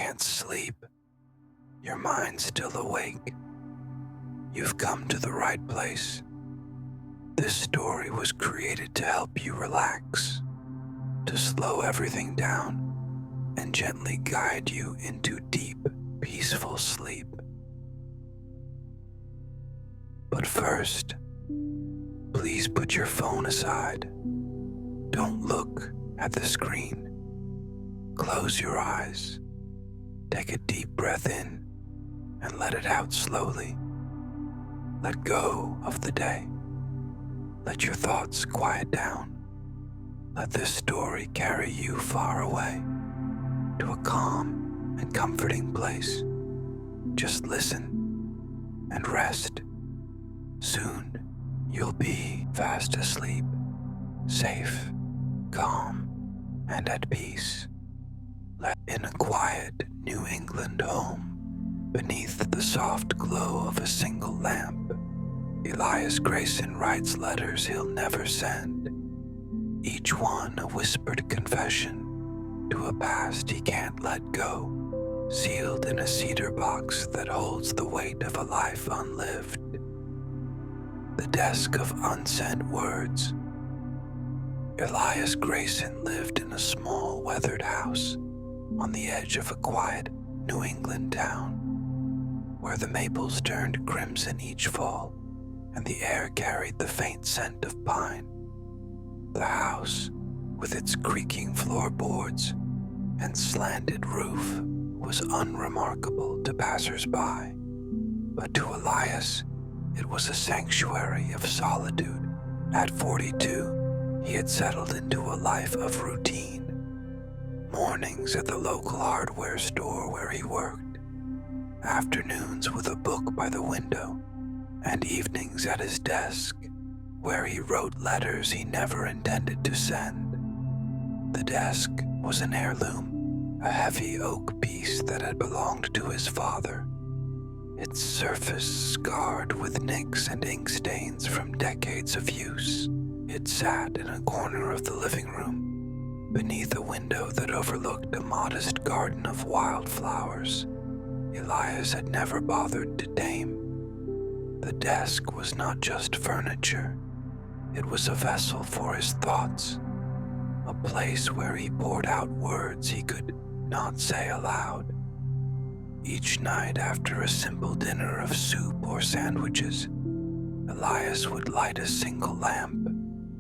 can't sleep, your mind's still awake, you've come to the right place. This story was created to help you relax, to slow everything down, and gently guide you into deep, peaceful sleep. But first, please put your phone aside. Don't look at the screen. Close your eyes. Take a deep breath in and let it out slowly. Let go of the day. Let your thoughts quiet down. Let this story carry you far away to a calm and comforting place. Just listen and rest. Soon you'll be fast asleep, safe, calm, and at peace. In a quiet New England home, beneath the soft glow of a single lamp, Elias Grayson writes letters he'll never send, each one a whispered confession to a past he can't let go, sealed in a cedar box that holds the weight of a life unlived. The desk of unsent words. Elias Grayson lived in a small, weathered house on the edge of a quiet New England town, where the maples turned crimson each fall and the air carried the faint scent of pine. The house, with its creaking floorboards and slanted roof, was unremarkable to passers-by, but to Elias, it was a sanctuary of solitude. At 42, he had settled into a life of routine. Mornings at the local hardware store where he worked, afternoons with a book by the window, and evenings at his desk where he wrote letters he never intended to send. The desk was an heirloom, a heavy oak piece that had belonged to his father, its surface scarred with nicks and ink stains from decades of use. It sat in a corner of the living room, beneath a window that overlooked a modest garden of wildflowers Elias had never bothered to tame. The desk was not just furniture, it was a vessel for his thoughts, a place where he poured out words he could not say aloud. Each night after a simple dinner of soup or sandwiches, Elias would light a single lamp,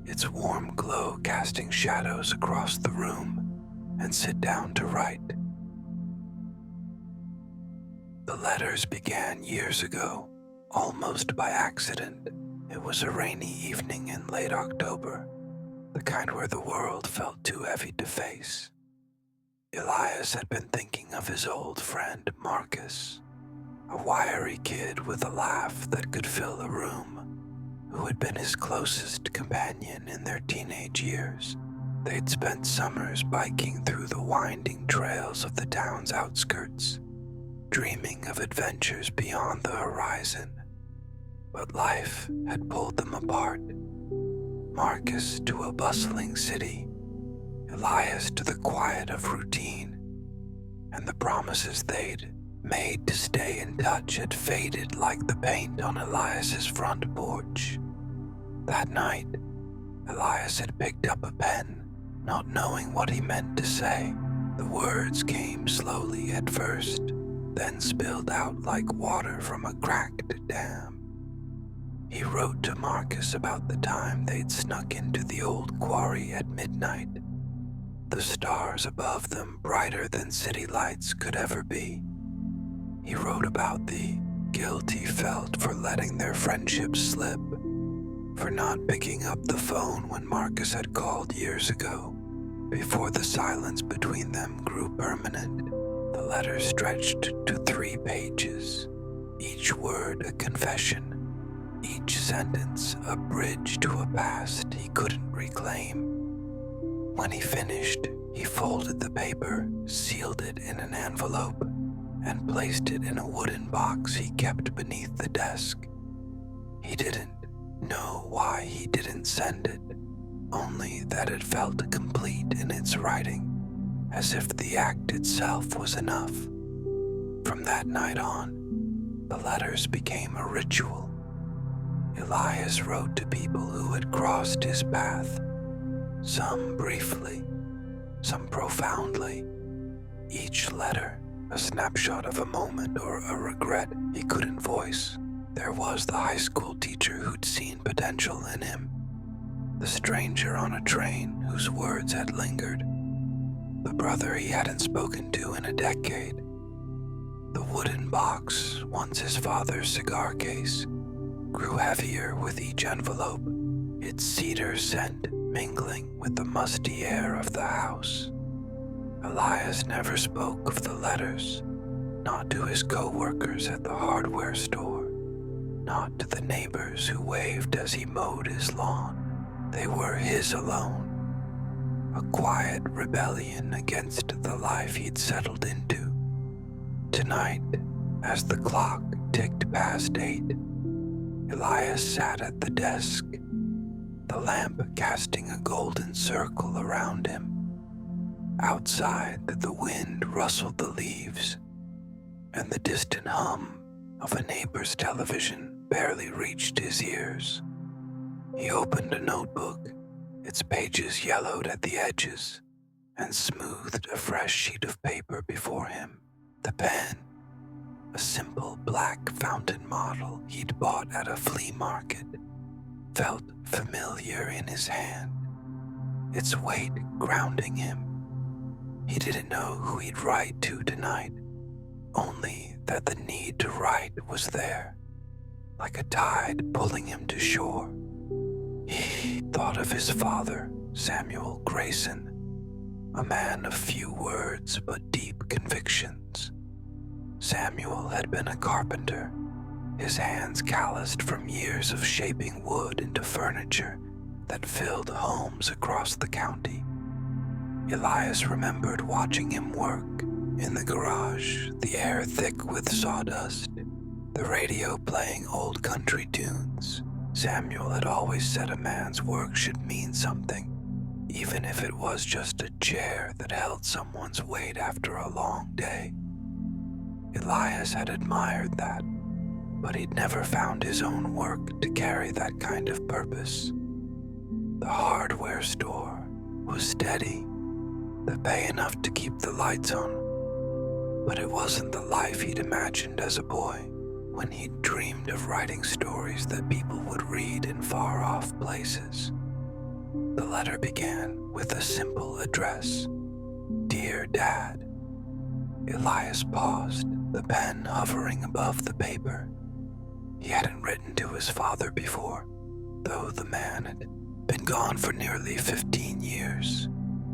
its warm glow casting shadows across the room, and sit down to write. The letters began years ago, almost by accident. It was a rainy evening in late October, the kind where the world felt too heavy to face. Elias had been thinking of his old friend Marcus, a wiry kid with a laugh that could fill a room, who had been his closest companion in their teenage years. They'd spent summers biking through the winding trails of the town's outskirts, dreaming of adventures beyond the horizon. But life had pulled them apart. Marcus to a bustling city, Elias to the quiet of routine, and the promises they'd made to stay in touch had faded like the paint on Elias's front porch. That night, Elias had picked up a pen, not knowing what he meant to say. The words came slowly at first, then spilled out like water from a cracked dam. He wrote to Marcus about the time they'd snuck into the old quarry at midnight, the stars above them brighter than city lights could ever be. He wrote about the guilt he felt for letting their friendship slip, for not picking up the phone when Marcus had called years ago, before the silence between them grew permanent. The letter stretched to 3 pages, each word a confession, each sentence a bridge to a past he couldn't reclaim. When he finished, he folded the paper, sealed it in an envelope, and placed it in a wooden box he kept beneath the desk. He didn't know why he didn't send it, only that it felt complete in its writing, as if the act itself was enough. From that night on, the letters became a ritual. Elias wrote to people who had crossed his path, some briefly, some profoundly, each letter a snapshot of a moment or a regret he couldn't voice. There was the high school teacher who'd seen potential in him, the stranger on a train whose words had lingered, the brother he hadn't spoken to in a decade, the wooden box, once his father's cigar case, grew heavier with each envelope, its cedar scent mingling with the musty air of the house. Elias never spoke of the letters, not to his co-workers at the hardware store, not to the neighbors who waved as he mowed his lawn. They were his alone, a quiet rebellion against the life he'd settled into. Tonight, as the clock ticked past 8, Elias sat at the desk, the lamp casting a golden circle around him. Outside, the wind rustled the leaves, and the distant hum of a neighbor's television barely reached his ears. He opened a notebook, its pages yellowed at the edges, and smoothed a fresh sheet of paper before him. The pen, a simple black fountain model he'd bought at a flea market, felt familiar in his hand, its weight grounding him. He didn't know who he'd write to tonight, only that the need to write was there, like a tide pulling him to shore. He thought of his father, Samuel Grayson, a man of few words but deep convictions. Samuel had been a carpenter, his hands calloused from years of shaping wood into furniture that filled homes across the county. Elias remembered watching him work in the garage, the air thick with sawdust, the radio playing old country tunes. Samuel had always said a man's work should mean something, even if it was just a chair that held someone's weight after a long day. Elias had admired that, but he'd never found his own work to carry that kind of purpose. The hardware store was steady, the pay enough to keep the lights on, but it wasn't the life he'd imagined as a boy when he'd dreamed of writing stories that people would read in far-off places. The letter began with a simple address, "Dear Dad." Elias paused, the pen hovering above the paper. He hadn't written to his father before, though the man had been gone for nearly 15 years.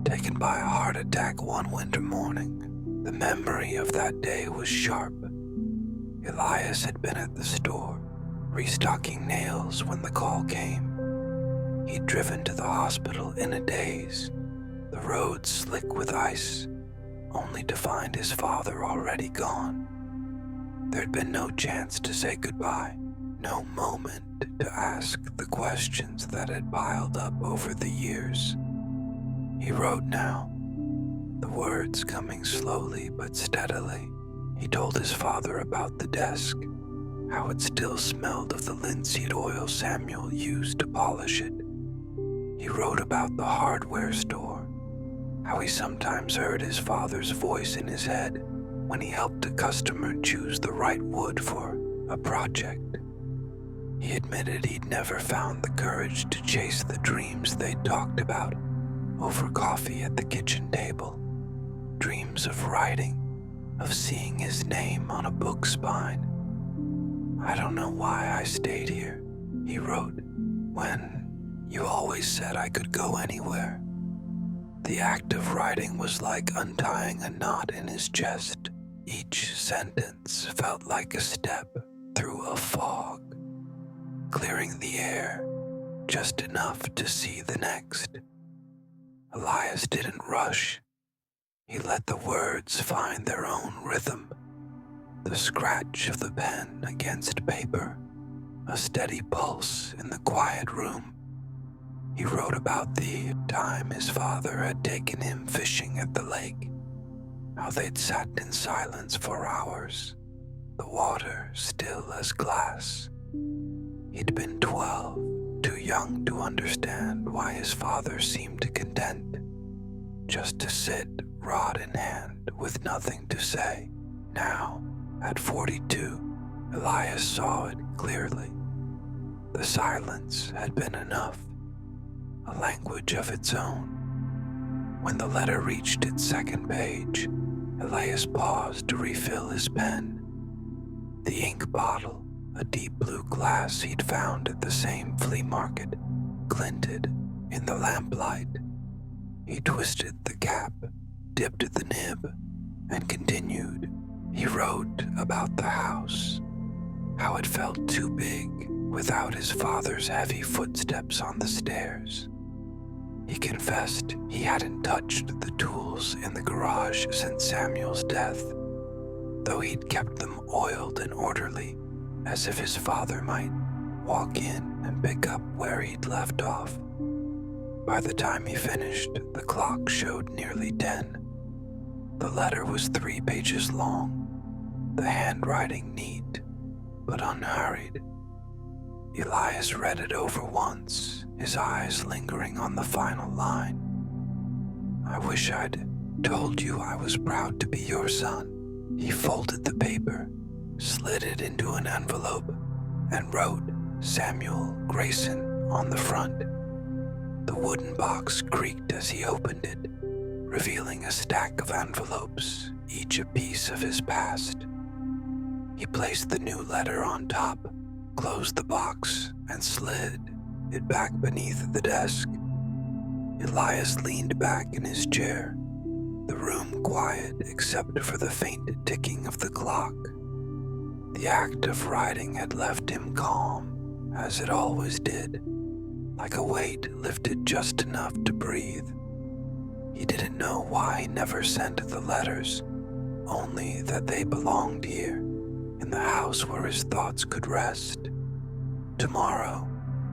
Taken by a heart attack one winter morning, the memory of that day was sharp. Elias had been at the store, restocking nails when the call came. He'd driven to the hospital in a daze, the road slick with ice, only to find his father already gone. There'd been no chance to say goodbye, no moment to ask the questions that had piled up over the years. He wrote now, the words coming slowly but steadily. He told his father about the desk, how it still smelled of the linseed oil Samuel used to polish it. He wrote about the hardware store, how he sometimes heard his father's voice in his head when he helped a customer choose the right wood for a project. He admitted he'd never found the courage to chase the dreams they'd talked about over coffee at the kitchen table. Dreams of writing, of seeing his name on a book spine. "I don't know why I stayed here," he wrote, "when you always said I could go anywhere." The act of writing was like untying a knot in his chest. Each sentence felt like a step through a fog, clearing the air just enough to see the next. Elias didn't rush. He let the words find their own rhythm, the scratch of the pen against paper, a steady pulse in the quiet room. He wrote about the time his father had taken him fishing at the lake, how they'd sat in silence for hours, the water still as glass. He'd been 12, too young to understand why his father seemed content just to sit, rod in hand, with nothing to say. Now, at 42, Elias saw it clearly. The silence had been enough, a language of its own. When the letter reached its second page, Elias paused to refill his pen. The ink bottle, a deep blue glass he'd found at the same flea market, glinted in the lamplight. He twisted the cap, dipped the nib, and continued. He wrote about the house, how it felt too big without his father's heavy footsteps on the stairs. He confessed he hadn't touched the tools in the garage since Samuel's death, though he'd kept them oiled and orderly, as if his father might walk in and pick up where he'd left off. By the time he finished, the clock showed nearly 10. The letter was 3 pages long, the handwriting neat but unhurried. Elias read it over once, his eyes lingering on the final line. "I wish I'd told you I was proud to be your son." He folded the paper, slid it into an envelope, and wrote Samuel Grayson on the front. The wooden box creaked as he opened it, revealing a stack of envelopes, each a piece of his past. He placed the new letter on top, closed the box, and slid it back beneath the desk. Elias leaned back in his chair, the room quiet except for the faint ticking of the clock. The act of writing had left him calm, as it always did, like a weight lifted just enough to breathe. He didn't know why he never sent the letters, only that they belonged here, in the house where his thoughts could rest. Tomorrow,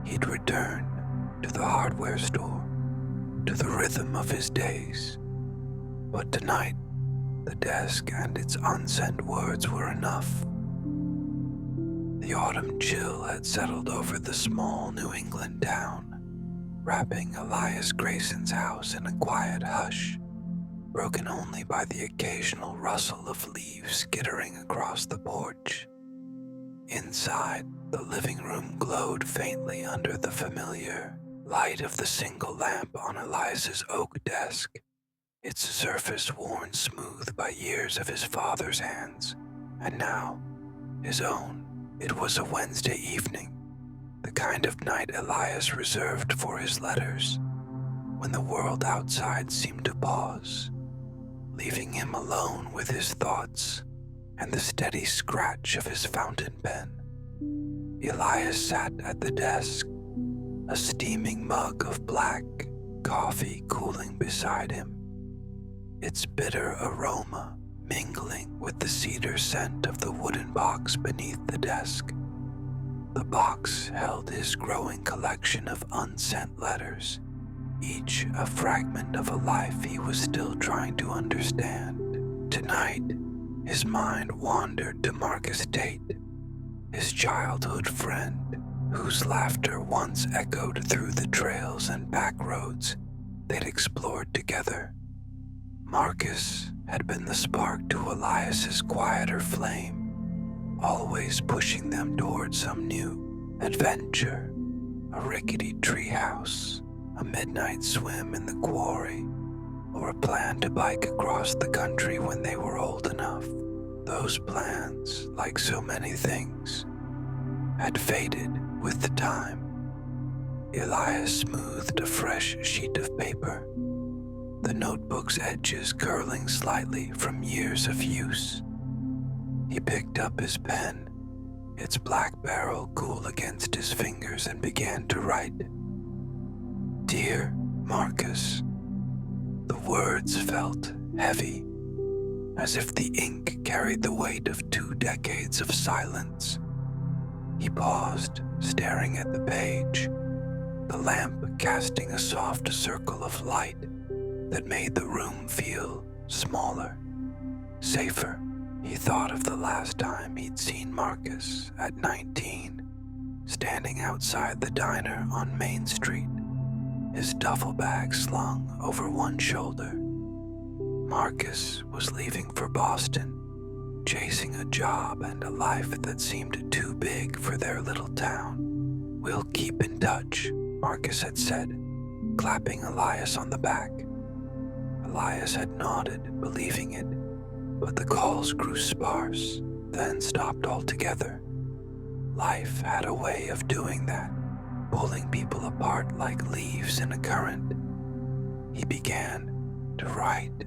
he'd return to the hardware store, to the rhythm of his days. But tonight, the desk and its unsent words were enough. The autumn chill had settled over the small New England town, wrapping Elias Grayson's house in a quiet hush, broken only by the occasional rustle of leaves skittering across the porch. Inside, the living room glowed faintly under the familiar light of the single lamp on Elias's oak desk, its surface worn smooth by years of his father's hands, and now his own. It was a Wednesday evening, the kind of night Elias reserved for his letters, when the world outside seemed to pause, leaving him alone with his thoughts and the steady scratch of his fountain pen. Elias sat at the desk, a steaming mug of black coffee cooling beside him, its bitter aroma mingling with the cedar scent of the wooden box beneath the desk. The box held his growing collection of unsent letters, each a fragment of a life he was still trying to understand. Tonight, his mind wandered to Marcus Tate, his childhood friend, whose laughter once echoed through the trails and back roads they'd explored together. Marcus had been the spark to Elias's quieter flame, always pushing them toward some new adventure, a rickety treehouse, a midnight swim in the quarry, or a plan to bike across the country when they were old enough. Those plans, like so many things, had faded with the time. Elias smoothed a fresh sheet of paper, the notebook's edges curling slightly from years of use. He picked up his pen, its black barrel cool against his fingers, and began to write. "Dear Marcus." The words felt heavy, as if the ink carried the weight of 2 decades of silence. He paused, staring at the page, the lamp casting a soft circle of light that made the room feel smaller, safer. He thought of the last time he'd seen Marcus at 19, standing outside the diner on Main Street, his duffel bag slung over one shoulder. Marcus was leaving for Boston, chasing a job and a life that seemed too big for their little town. "We'll keep in touch," Marcus had said, clapping Elias on the back. Elias had nodded, believing it, but the calls grew sparse, then stopped altogether. Life had a way of doing that, pulling people apart like leaves in a current. He began to write,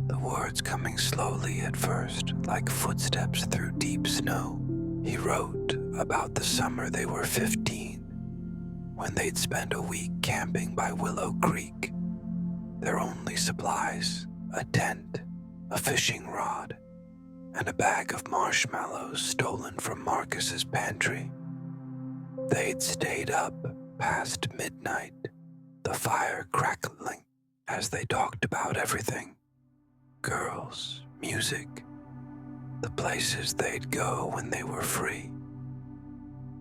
the words coming slowly at first, like footsteps through deep snow. He wrote about the summer they were 15, when they'd spend a week camping by Willow Creek. Their only supplies, a tent, a fishing rod, and a bag of marshmallows stolen from Marcus's pantry. They'd stayed up past midnight, the fire crackling as they talked about everything. Girls, music, the places they'd go when they were free.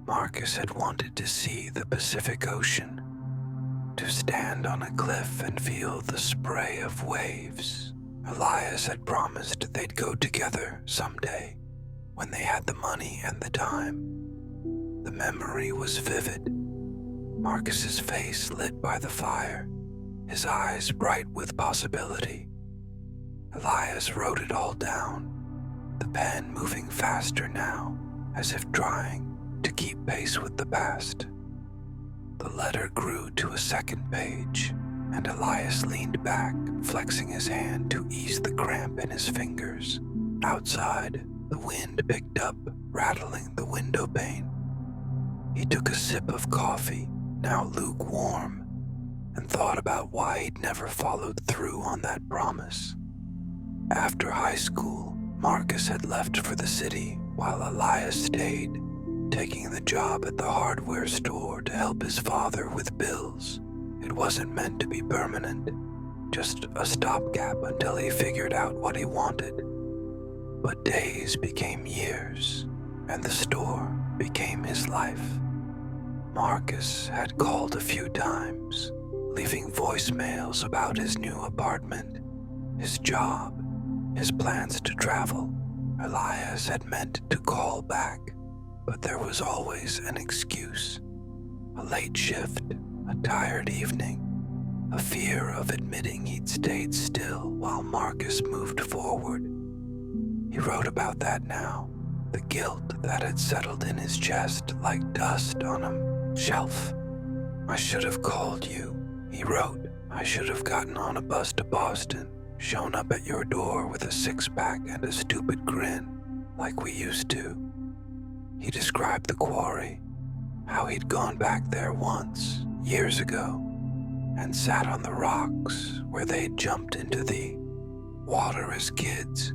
Marcus had wanted to see the Pacific Ocean, to stand on a cliff and feel the spray of waves. Elias had promised they'd go together someday, when they had the money and the time. The memory was vivid. Marcus's face lit by the fire, his eyes bright with possibility. Elias wrote it all down, the pen moving faster now, as if trying to keep pace with the past. The letter grew to a second page, and Elias leaned back, flexing his hand to ease the cramp in his fingers. Outside, the wind picked up, rattling the window pane. He took a sip of coffee, now lukewarm, and thought about why he'd never followed through on that promise. After high school, Marcus had left for the city while Elias stayed, taking the job at the hardware store to help his father with bills. It wasn't meant to be permanent, just a stopgap until he figured out what he wanted. But days became years, and the store became his life. Marcus had called a few times, leaving voicemails about his new apartment, his job, his plans to travel. Elias had meant to call back, but there was always an excuse. A late shift, a tired evening, a fear of admitting he'd stayed still while Marcus moved forward. He wrote about that now, the guilt that had settled in his chest like dust on a shelf. "I should have called you," he wrote. "I should have gotten on a bus to Boston, shown up at your door with a six-pack and a stupid grin, like we used to." He described the quarry, how he'd gone back there once, years ago, and sat on the rocks where they'd jumped into the water as kids.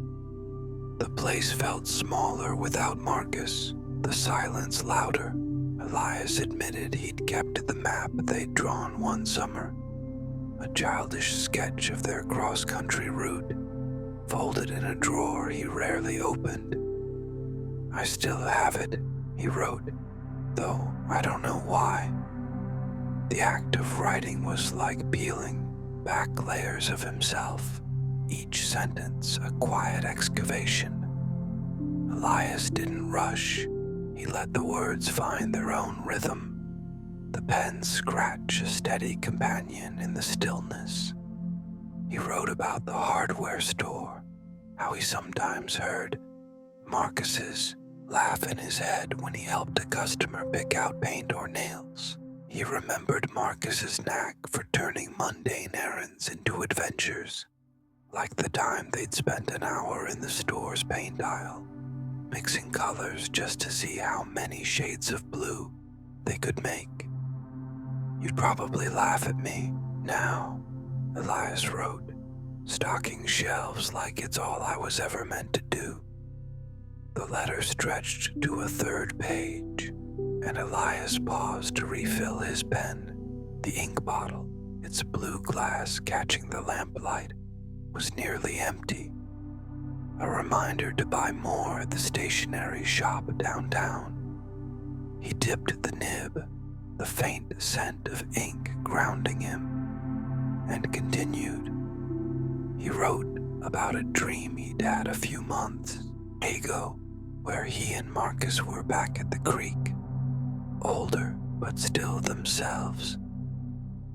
The place felt smaller without Marcus, the silence louder. Elias admitted he'd kept the map they'd drawn one summer, a childish sketch of their cross-country route, folded in a drawer he rarely opened. "I still have it," he wrote, "though I don't know why." The act of writing was like peeling back layers of himself, each sentence a quiet excavation. Elias didn't rush. He let the words find their own rhythm, the pen scratch a steady companion in the stillness. He wrote about the hardware store, how he sometimes heard Marcus's laugh in his head when he helped a customer pick out paint or nails. He remembered Marcus's knack for turning mundane errands into adventures, like the time they'd spent an hour in the store's paint aisle, mixing colors just to see how many shades of blue they could make. "You'd probably laugh at me now," Elias wrote, stocking shelves like it's all I was ever meant to do. The letter stretched to a third page, and Elias paused to refill his pen. The ink bottle, its blue glass catching the lamplight, was nearly empty. A reminder to buy more at the stationery shop downtown. He dipped the nib, the faint scent of ink grounding him, and continued. He wrote about a dream he'd had a few months ago, where he and Marcus were back at the creek, older but still themselves,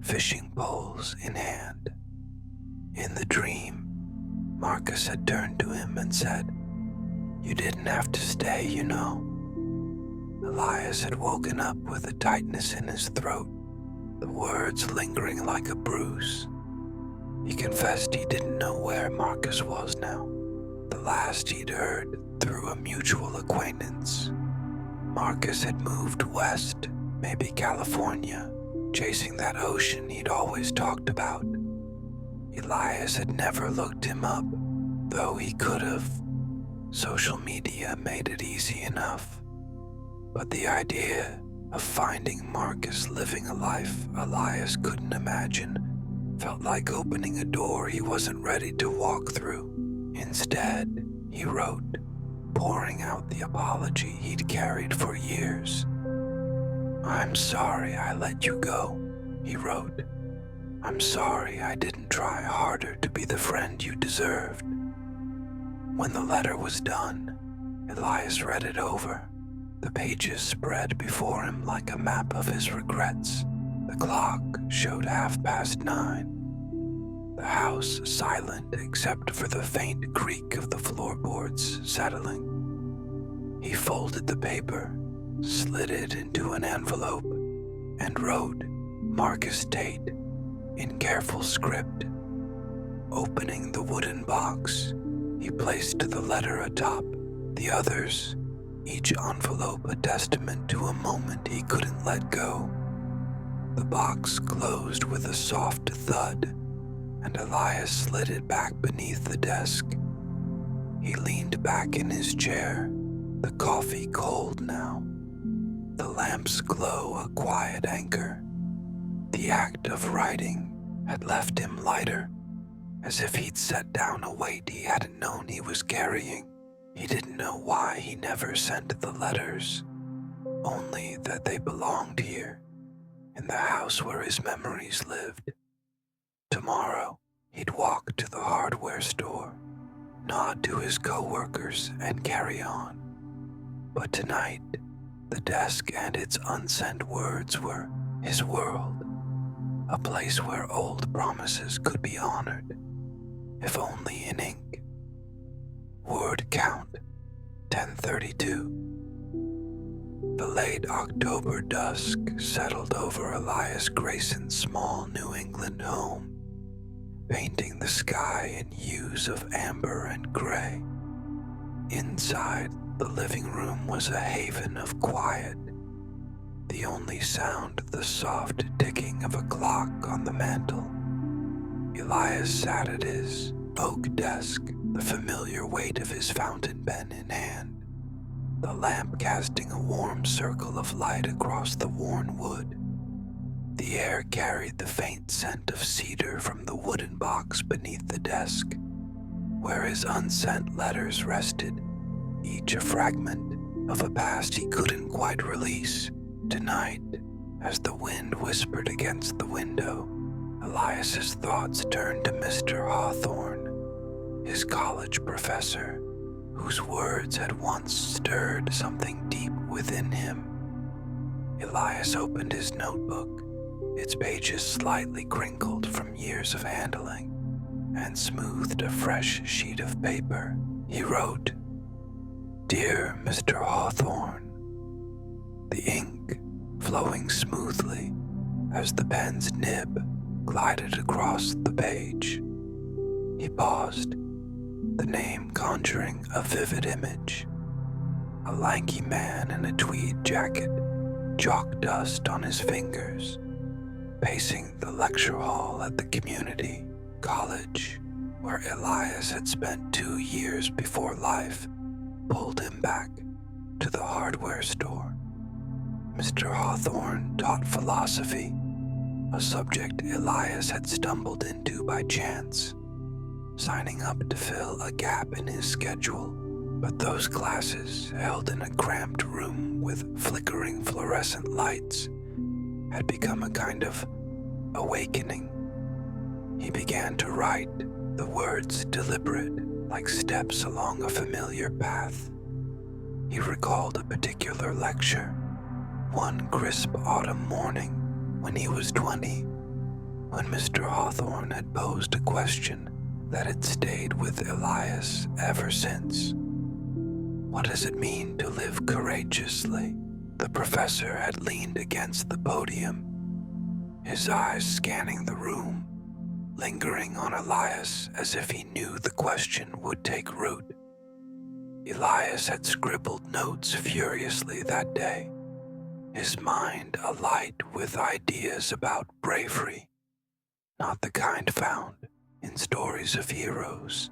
fishing poles in hand. In the dream, Marcus had turned to him and said, "You didn't have to stay, you know." Elias had woken up with a tightness in his throat, the words lingering like a bruise. He confessed he didn't know where Marcus was now. The last he'd heard through a mutual acquaintance. Marcus had moved west, maybe California, chasing that ocean he'd always talked about. Elias had never looked him up, though he could have. Social media made it easy enough. But the idea of finding Marcus living a life Elias couldn't imagine felt like opening a door he wasn't ready to walk through. Instead, he wrote, pouring out the apology he'd carried for years. "I'm sorry I let you go," he wrote. "I'm sorry I didn't try harder to be the friend you deserved." When the letter was done, Elias read it over. The pages spread before him like a map of his regrets. The clock showed 9:30. The house silent except for the faint creak of the floorboards settling. He folded the paper, slid it into an envelope, and wrote Marcus Tate in careful script. Opening the wooden box, he placed the letter atop the others, each envelope a testament to a moment he couldn't let go. The box closed with a soft thud, and Elias slid it back beneath the desk. He leaned back in his chair, the coffee cold now, the lamp's glow a quiet anchor. The act of writing had left him lighter, as if he'd set down a weight he hadn't known he was carrying. He didn't know why he never sent the letters, only that they belonged here, in the house where his memories lived. Tomorrow, he'd walk to the hardware store, nod to his co-workers, and carry on. But tonight, the desk and its unsent words were his world, a place where old promises could be honored, if only in ink. Word count, 10:32. The late October dusk settled over Elias Grayson's small New England home, painting the sky in hues of amber and gray. Inside, the living room was a haven of quiet, the only sound the soft ticking of a clock on the mantel. Elias sat at his oak desk, the familiar weight of his fountain pen in hand, the lamp casting a warm circle of light across the worn wood. The air carried the faint scent of cedar from the wooden box beneath the desk, where his unsent letters rested, each a fragment of a past he couldn't quite release. Tonight, as the wind whispered against the window, Elias's thoughts turned to Mr. Hawthorne, his college professor, whose words had once stirred something deep within him. Elias opened his notebook, its pages slightly crinkled from years of handling, and smoothed a fresh sheet of paper. He wrote, "Dear Mr. Hawthorne," the ink flowing smoothly as the pen's nib glided across the page. He paused, the name conjuring a vivid image. A lanky man in a tweed jacket, chalk dust on his fingers, pacing the lecture hall at the community college where Elias had spent 2 years before life pulled him back to the hardware store. Mr. Hawthorne taught philosophy, a subject Elias had stumbled into by chance, signing up to fill a gap in his schedule. But those classes, held in a cramped room with flickering fluorescent lights, had become a kind of awakening. He began to write, the words deliberate, like steps along a familiar path. He recalled a particular lecture, one crisp autumn morning when he was 20, when Mr. Hawthorne had posed a question that had stayed with Elias ever since. What does it mean to live courageously? The professor had leaned against the podium, his eyes scanning the room, lingering on Elias as if he knew the question would take root. Elias had scribbled notes furiously that day, his mind alight with ideas about bravery, not the kind found in stories of heroes,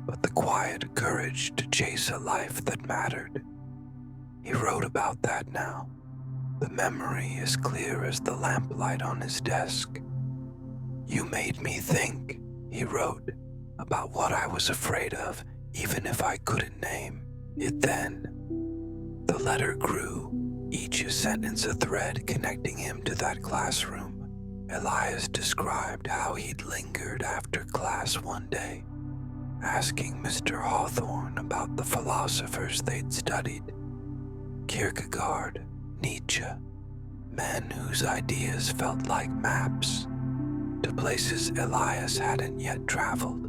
but the quiet courage to chase a life that mattered. He wrote about that now, the memory as clear as the lamplight on his desk. You made me think, he wrote, about what I was afraid of, even if I couldn't name it then. The letter grew, each a sentence a thread connecting him to that classroom. Elias described how he'd lingered after class one day, asking Mr. Hawthorne about the philosophers they'd studied. Kierkegaard, Nietzsche, men whose ideas felt like maps to places Elias hadn't yet traveled.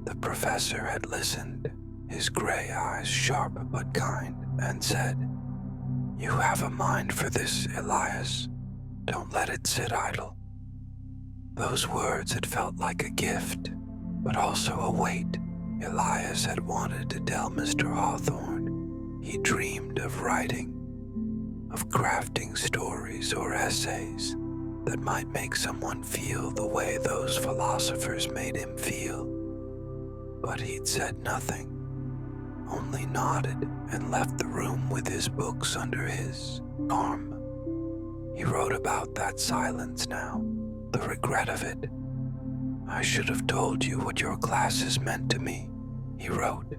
The professor had listened, his gray eyes sharp but kind, and said, "You have a mind for this, Elias. Don't let it sit idle." Those words had felt like a gift, but also a weight. Elias had wanted to tell Mr. Hawthorne he dreamed of writing, of crafting stories or essays that might make someone feel the way those philosophers made him feel. But he'd said nothing, only nodded and left the room with his books under his arm. He wrote about that silence now, the regret of it. I should have told you what your classes meant to me, he wrote.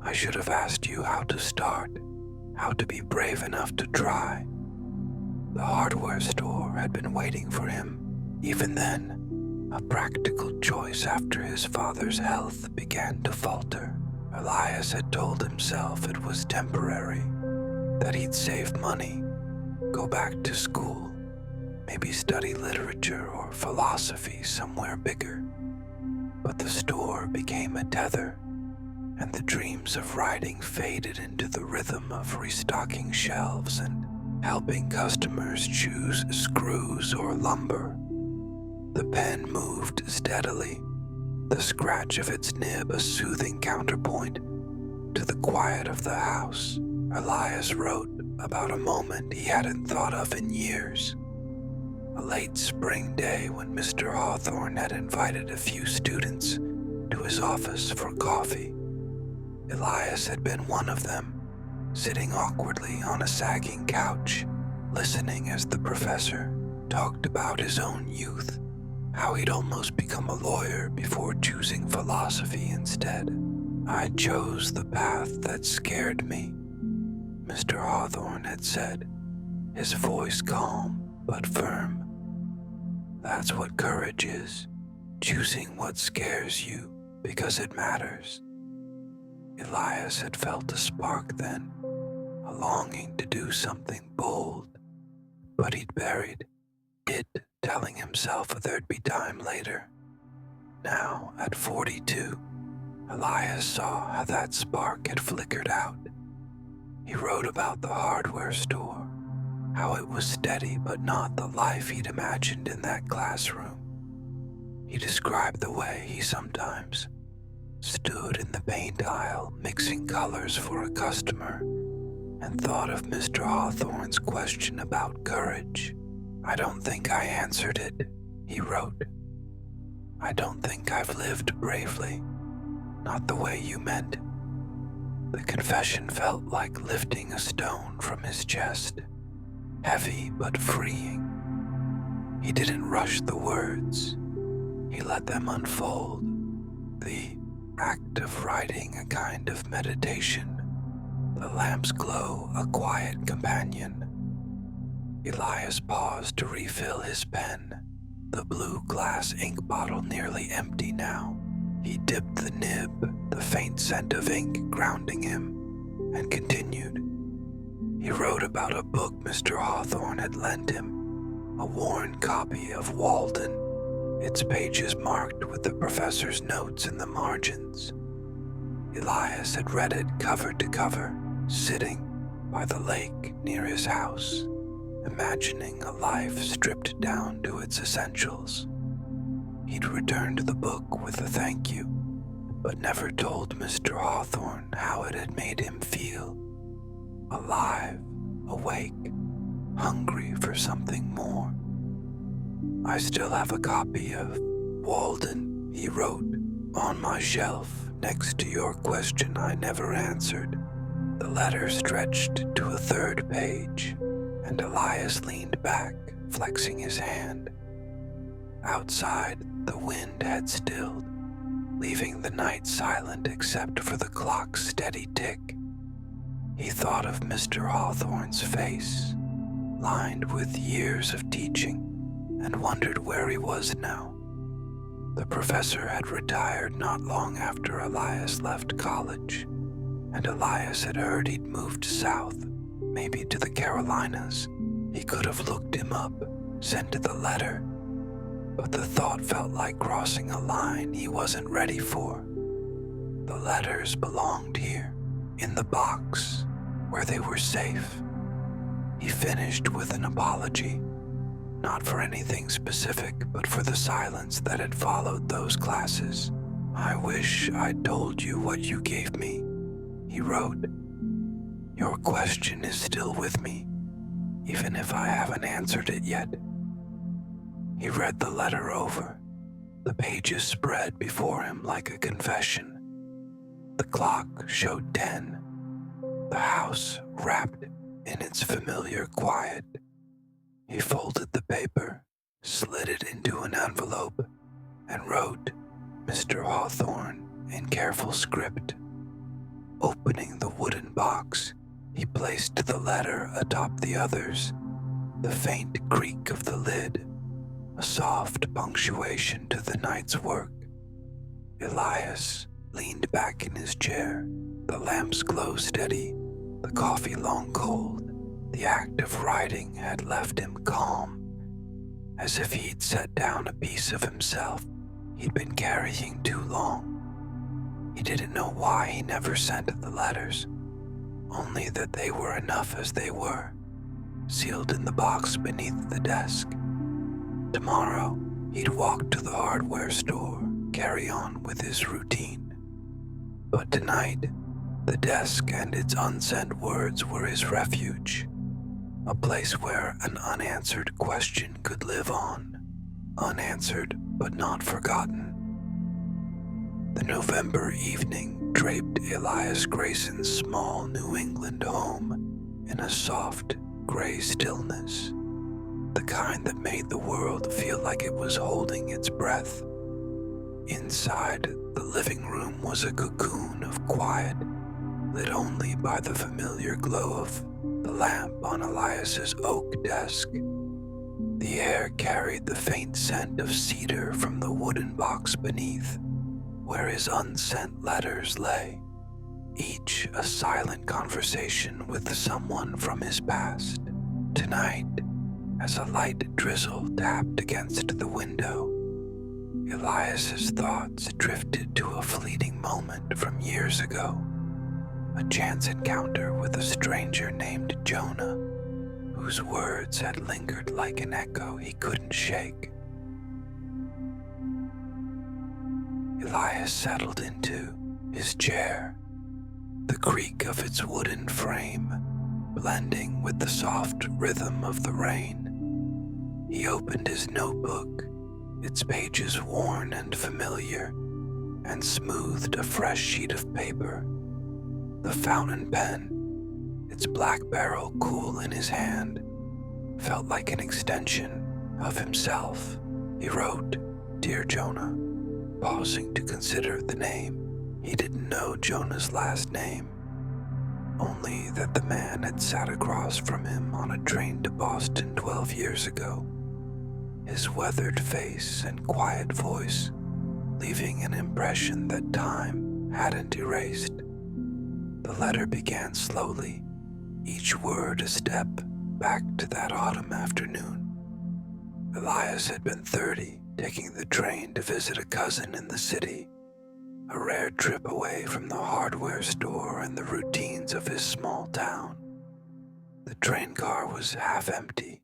I should have asked you how to start, how to be brave enough to try. The hardware store had been waiting for him, even then, a practical choice after his father's health began to falter. Elias had told himself it was temporary, that he'd save money, go back to school, maybe study literature or philosophy somewhere bigger. But the store became a tether, and the dreams of writing faded into the rhythm of restocking shelves and helping customers choose screws or lumber. The pen moved steadily, the scratch of its nib a soothing counterpoint to the quiet of the house. Elias wrote about a moment he hadn't thought of in years. A late spring day when Mr. Hawthorne had invited a few students to his office for coffee. Elias had been one of them, sitting awkwardly on a sagging couch, listening as the professor talked about his own youth, how he'd almost become a lawyer before choosing philosophy instead. I chose the path that scared me, Mr. Hawthorne had said, his voice calm but firm. That's what courage is, choosing what scares you because it matters. Elias had felt a spark then, a longing to do something bold, but he'd buried it, telling himself there'd be time later. Now, at 42, Elias saw how that spark had flickered out. He wrote about the hardware store, how it was steady but not the life he'd imagined in that classroom. He described the way he sometimes stood in the paint aisle mixing colors for a customer and thought of Mr. Hawthorne's question about courage. I don't think I answered it, he wrote. I don't think I've lived bravely, not the way you meant. The confession felt like lifting a stone from his chest, heavy but freeing. He didn't rush the words. He let them unfold, the act of writing a kind of meditation, the lamp's glow a quiet companion. Elias paused to refill his pen, the blue glass ink bottle nearly empty now. He dipped the nib, the faint scent of ink grounding him, and continued. He wrote about a book Mr. Hawthorne had lent him, a worn copy of Walden, its pages marked with the professor's notes in the margins. Elias had read it cover to cover, sitting by the lake near his house, imagining a life stripped down to its essentials. He'd returned the book with a thank you, but never told Mr. Hawthorne how it had made him feel. Alive, awake, hungry for something more. I still have a copy of Walden, he wrote, on my shelf next to your question I never answered. The letter stretched to a third page, and Elias leaned back, flexing his hand. Outside, the wind had stilled, leaving the night silent except for the clock's steady tick. He thought of Mr. Hawthorne's face, lined with years of teaching, and wondered where he was now. The professor had retired not long after Elias left college, and Elias had heard he'd moved south, maybe to the Carolinas. He could have looked him up, sent the letter, but the thought felt like crossing a line he wasn't ready for. The letters belonged here, in the box, where they were safe. He finished with an apology, not for anything specific, but for the silence that had followed those classes. I wish I'd told you what you gave me, he wrote. Your question is still with me, even if I haven't answered it yet. He read the letter over. The pages spread before him like a confession. The clock showed 10. The house wrapped in its familiar quiet. He folded the paper, slid it into an envelope, and wrote, Mr. Hawthorne, in careful script. Opening the wooden box, he placed the letter atop the others, the faint creak of the lid, a soft punctuation to the night's work. Elias leaned back in his chair, the lamp's glow steady, the coffee long cold. The act of writing had left him calm, as if he'd set down a piece of himself he'd been carrying too long. He didn't know why he never sent the letters, only that they were enough as they were, sealed in the box beneath the desk. Tomorrow, he'd walk to the hardware store, carry on with his routine. But tonight, the desk and its unsent words were his refuge, a place where an unanswered question could live on, unanswered but not forgotten. The November evening draped Elias Grayson's small New England home in a soft, gray stillness, the kind that made the world feel like it was holding its breath. Inside, the living room was a cocoon of quiet, lit only by the familiar glow of the lamp on Elias's oak desk. The air carried the faint scent of cedar from the wooden box beneath, where his unsent letters lay, each a silent conversation with someone from his past. Tonight, as a light drizzle tapped against the window, Elias's thoughts drifted to a fleeting moment from years ago, a chance encounter with a stranger named Jonah, whose words had lingered like an echo he couldn't shake. Elias settled into his chair, the creak of its wooden frame blending with the soft rhythm of the rain. He opened his notebook, its pages worn and familiar, and smoothed a fresh sheet of paper. The fountain pen, its black barrel cool in his hand, felt like an extension, Of himself, he wrote, "Dear Jonah," pausing to consider the name. He didn't know Jonah's last name, only that the man had sat across from him on a train to Boston 12 years ago, his weathered face and quiet voice leaving an impression that time hadn't erased. The letter began slowly, each word a step back to that autumn afternoon. Elias had been 30, taking the train to visit a cousin in the city, a rare trip away from the hardware store and the routines of his small town. The train car was half empty,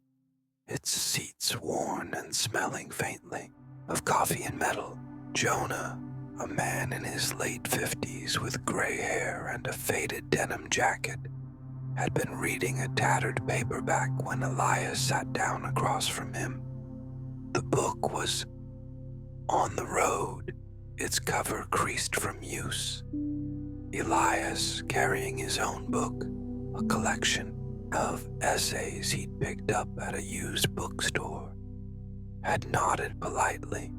its seats worn and smelling faintly of coffee and metal. Jonah, a man in his late 50s with gray hair and a faded denim jacket, had been reading a tattered paperback when Elias sat down across from him. The book was On the Road, its cover creased from use. Elias, carrying his own book, a collection of essays he'd picked up at a used bookstore, had nodded politely,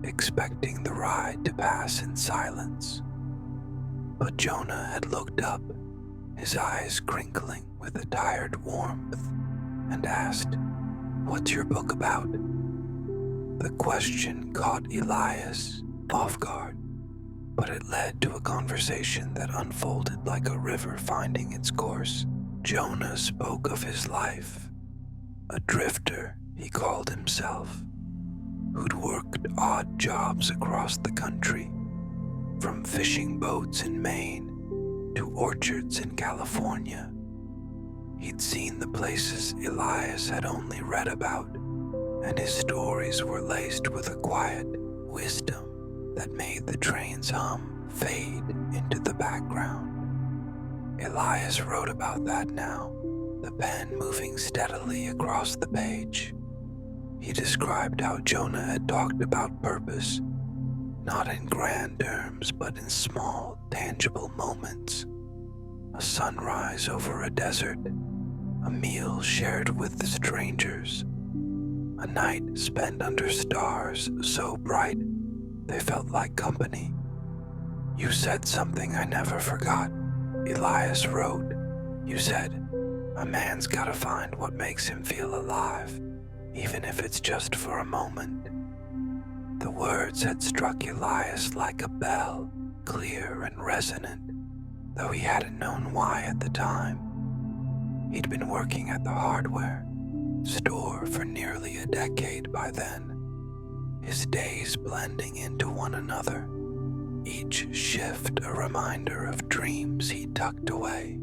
expecting the ride to pass in silence. But Jonah had looked up, his eyes crinkling with a tired warmth, and asked, "What's your book about?" The question caught Elias off guard, but it led to a conversation that unfolded like a river finding its course. Jonah spoke of his life, a drifter he called himself, who'd worked odd jobs across the country, from fishing boats in Maine to orchards in California. He'd seen the places Elias had only read about, and his stories were laced with a quiet wisdom that made the train's hum fade into the background. Elias wrote about that now, the pen moving steadily across the page. He described how Jonah had talked about purpose, not in grand terms, but in small, tangible moments. A sunrise over a desert, a meal shared with the strangers, a night spent under stars so bright they felt like company. "You said something I never forgot," Elias wrote. "You said, a man's gotta find what makes him feel alive, even if it's just for a moment." The words had struck Elias like a bell, clear and resonant, though he hadn't known why at the time. He'd been working at the hardware store for nearly a decade by then, his days blending into one another, each shift a reminder of dreams he tucked away.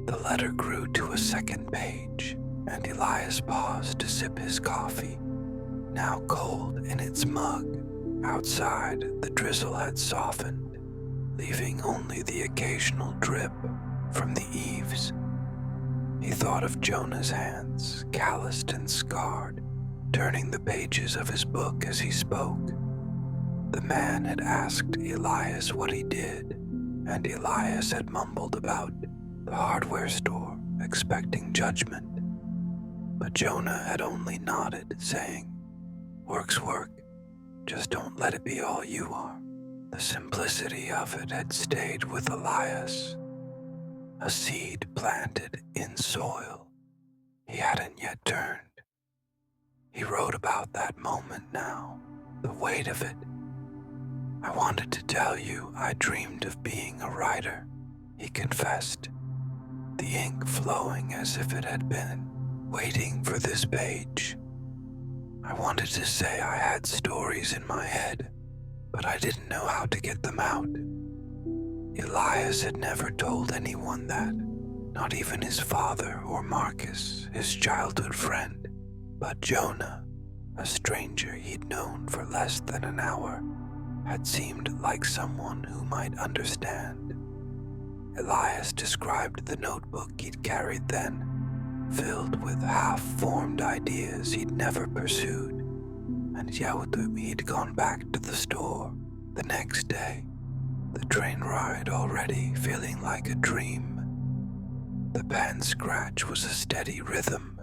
The letter grew to a second page, and Elias paused to sip his coffee, now cold in its mug. Outside, the drizzle had softened, leaving only the occasional drip from the eaves. He thought of Jonah's hands, calloused and scarred, turning the pages of his book as he spoke. The man had asked Elias what he did, and Elias had mumbled about the hardware store, expecting judgment. But Jonah had only nodded, saying, "Work's work, just don't let it be all you are." The simplicity of it had stayed with Elias, a seed planted in soil he hadn't yet turned. He wrote about that moment now, the weight of it. "I wanted to tell you I dreamed of being a writer," he confessed, the ink flowing as if it had been waiting for this page. "I wanted to say I had stories in my head, but I didn't know how to get them out." Elias had never told anyone that, not even his father or Marcus, his childhood friend. But Jonah, a stranger he'd known for less than an hour, had seemed like someone who might understand. Elias described the notebook he'd carried then, filled with half-formed ideas he'd never pursued, and yet he'd gone back to the store the next day, the train ride already feeling like a dream. The pen scratch was a steady rhythm,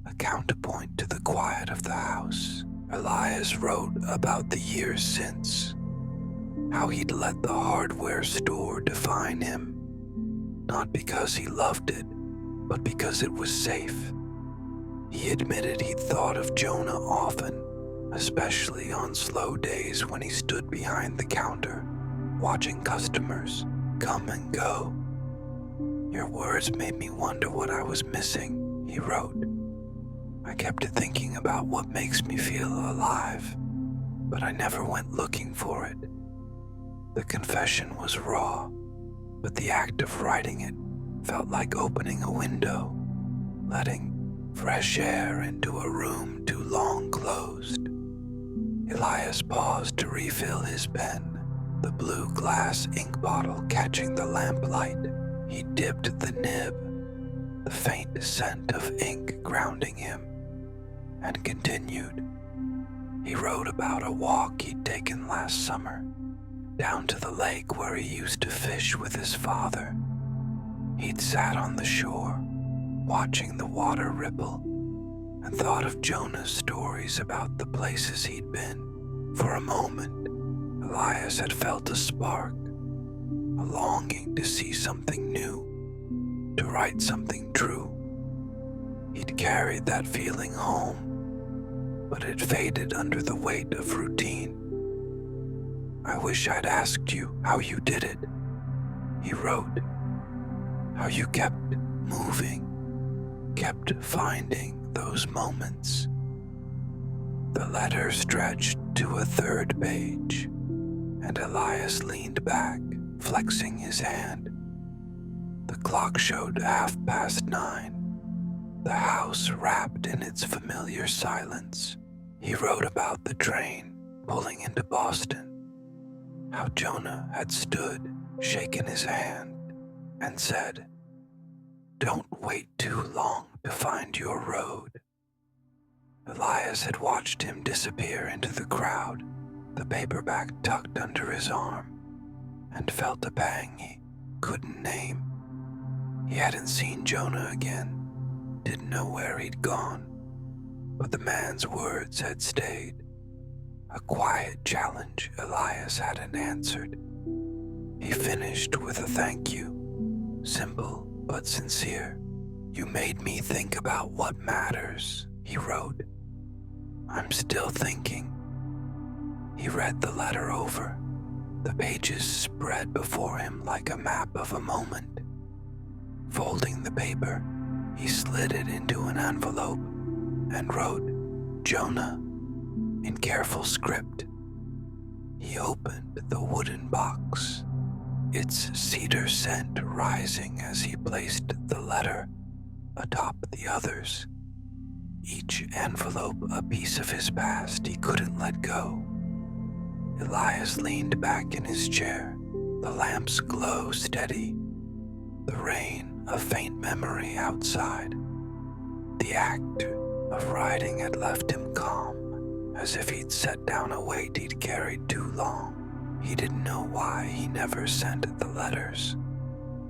a a counterpoint to the quiet of the house. Elias wrote about the years since, how he'd let the hardware store define him, not because he loved it, but because it was safe. He admitted he'd thought of Jonah often, especially on slow days when he stood behind the counter, watching customers come and go. "Your words made me wonder what I was missing," he wrote. "I kept thinking about what makes me feel alive, but I never went looking for it." The confession was raw, but the act of writing it felt like opening a window, letting fresh air into a room too long closed. Elias paused to refill his pen, the blue glass ink bottle catching the lamplight. He dipped the nib, the faint scent of ink grounding him, and continued. He wrote about a walk he'd taken last summer, down to the lake where he used to fish with his father. He'd sat on the shore, watching the water ripple, and thought of Jonah's stories about the places he'd been. For a moment, Elias had felt a spark, a longing to see something new, to write something true. He'd carried that feeling home, but it faded under the weight of routine. "I wish I'd asked you how you did it," he wrote. "How you kept moving, kept finding those moments." The letter stretched to a third page, and Elias leaned back, flexing his hand. The clock showed 9:30, the house wrapped in its familiar silence. He wrote about the train pulling into Boston, how Jonah had stood, shaken his hand, and said, "Don't wait too long to find your road." Elias had watched him disappear into the crowd, the paperback tucked under his arm, and felt a pang he couldn't name. He hadn't seen Jonah again, didn't know where he'd gone, but the man's words had stayed. A quiet challenge Elias hadn't answered. He finished with a thank you, simple but sincere. "You made me think about what matters," he wrote. "I'm still thinking." He read the letter over, the pages spread before him like a map of a moment. Folding the paper, he slid it into an envelope and wrote, "Jonah," in careful script. He opened the wooden box, its cedar scent rising as he placed the letter atop the others. Each envelope a piece of his past he couldn't let go. Elias leaned back in his chair, the lamp's glow steady, the rain a faint memory outside. The act of writing had left him calm, as if he'd set down a weight he'd carried too long. He didn't know why he never sent the letters,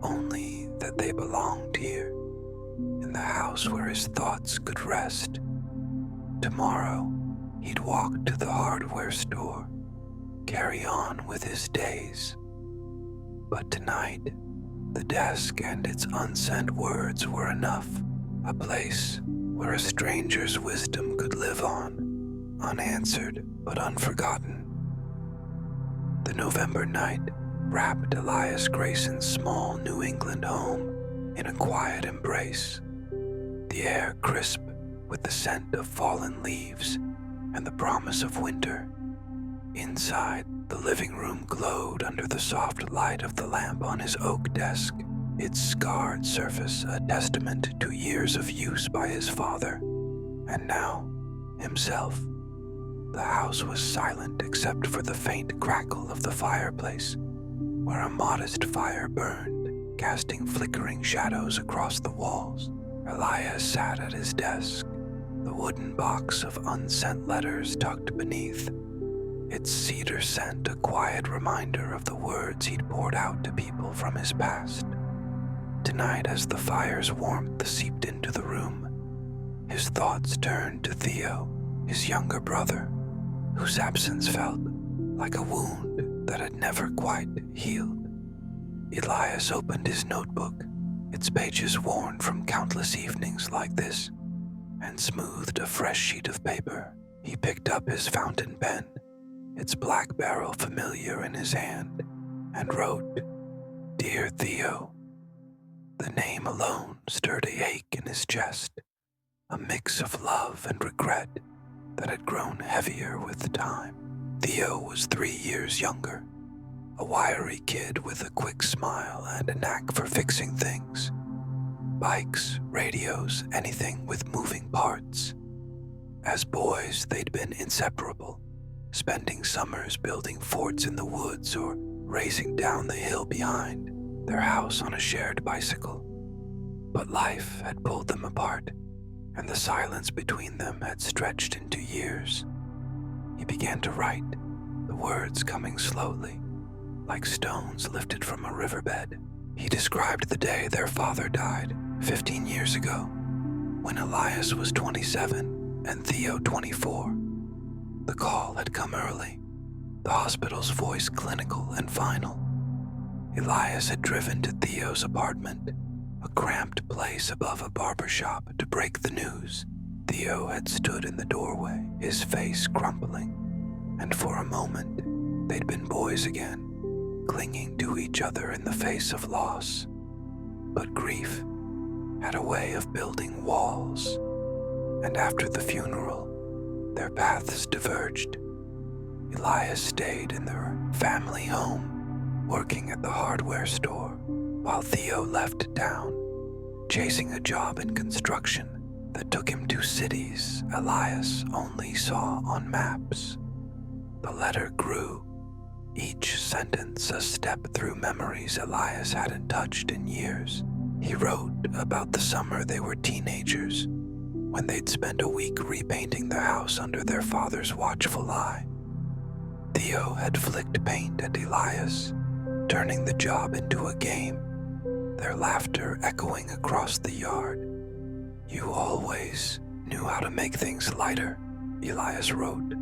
only that they belonged here, in the house where his thoughts could rest. Tomorrow, he'd walk to the hardware store, carry on with his days. But tonight, the desk and its unsent words were enough, a place where a stranger's wisdom could live on, unanswered but unforgotten. The November night wrapped Elias Grayson's small New England home in a quiet embrace, the air crisp with the scent of fallen leaves and the promise of winter. Inside, the living room glowed under the soft light of the lamp on his oak desk, its scarred surface a testament to years of use by his father, and now himself. The house was silent except for the faint crackle of the fireplace, where a modest fire burned, casting flickering shadows across the walls. Elias sat at his desk, the wooden box of unsent letters tucked beneath, its cedar scent a quiet reminder of the words he'd poured out to people from his past. Tonight, as the fire's warmth seeped into the room, His thoughts turned to Theo, his younger brother, whose absence felt like a wound that had never quite healed. Elias opened his notebook, its pages worn from countless evenings like this, and smoothed a fresh sheet of paper. He picked up his fountain pen, its black barrel familiar in his hand, and wrote, "Dear Theo." The name alone stirred a ache in his chest, a mix of love and regret that had grown heavier with time. Theo was 3 years younger, a wiry kid with a quick smile and a knack for fixing things. Bikes, radios, anything with moving parts. As boys, they'd been inseparable, spending summers building forts in the woods or racing down the hill behind their house on a shared bicycle. But life had pulled them apart, and the silence between them had stretched into years. He began to write, the words coming slowly, like stones lifted from a riverbed. He described the day their father died 15 years ago, when Elias was 27 and Theo 24. The call had come early, the hospital's voice clinical and final. Elias had driven to Theo's apartment, a cramped place above a barber shop, to break the news. Theo had stood in the doorway, his face crumpling, and for a moment, they'd been boys again, clinging to each other in the face of loss. But grief had a way of building walls, and after the funeral, their paths diverged. Elias stayed in their family home, working at the hardware store, while Theo left town, chasing a job in construction that took him to cities Elias only saw on maps. The letter grew, each sentence a step through memories Elias hadn't touched in years. He wrote about the summer they were teenagers, when they'd spent a week repainting the house under their father's watchful eye. Theo had flicked paint at Elias, turning the job into a game, their laughter echoing across the yard. "You always knew how to make things lighter," Elias wrote,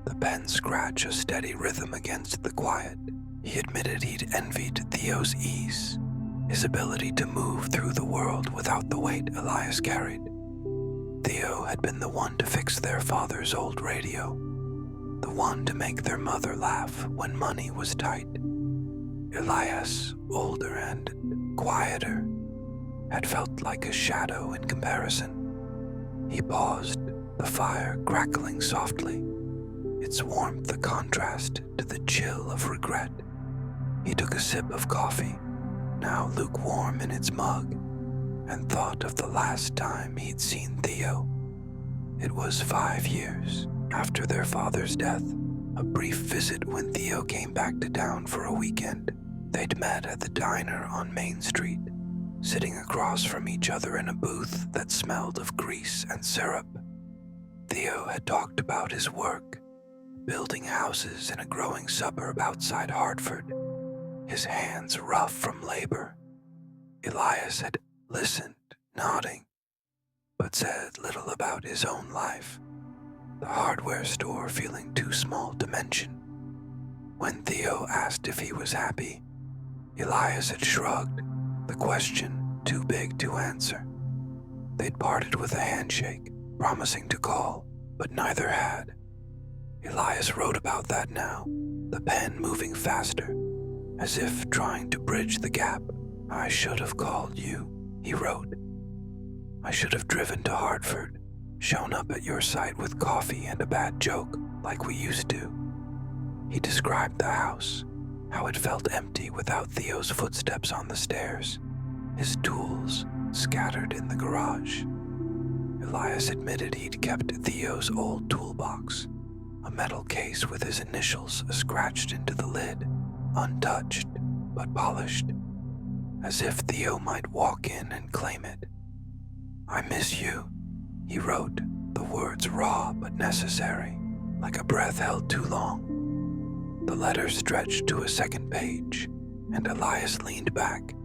the pen scratch a steady rhythm against the quiet. He admitted he'd envied Theo's ease, his ability to move through the world without the weight Elias carried. Theo had been the one to fix their father's old radio, the one to make their mother laugh when money was tight. Elias, older and quieter, had felt like a shadow in comparison. He paused, the fire crackling softly, its warmth a contrast to the chill of regret. He took a sip of coffee, now lukewarm in its mug, and thought of the last time he'd seen Theo. It was 5 years after their father's death, a brief visit when Theo came back to town for a weekend. They'd met at the diner on Main Street, sitting across from each other in a booth that smelled of grease and syrup. Theo had talked about his work, building houses in a growing suburb outside Hartford, his hands rough from labor. Elias had listened, nodding, but said little about his own life, the hardware store feeling too small to mention. When Theo asked if he was happy, Elias had shrugged, the question too big to answer. They'd parted with a handshake, promising to call, but neither had. Elias wrote about that now, the pen moving faster, as if trying to bridge the gap. "I should have called you," he wrote. "I should have driven to Hartford, shown up at your site with coffee and a bad joke like we used to." He described the house, how it felt empty without Theo's footsteps on the stairs, his tools scattered in the garage. Elias admitted he'd kept Theo's old toolbox, a metal case with his initials scratched into the lid, untouched but polished, as if Theo might walk in and claim it. "I miss you," he wrote, the words raw but necessary, like a breath held too long. The letter stretched to a second page, and Elias leaned back,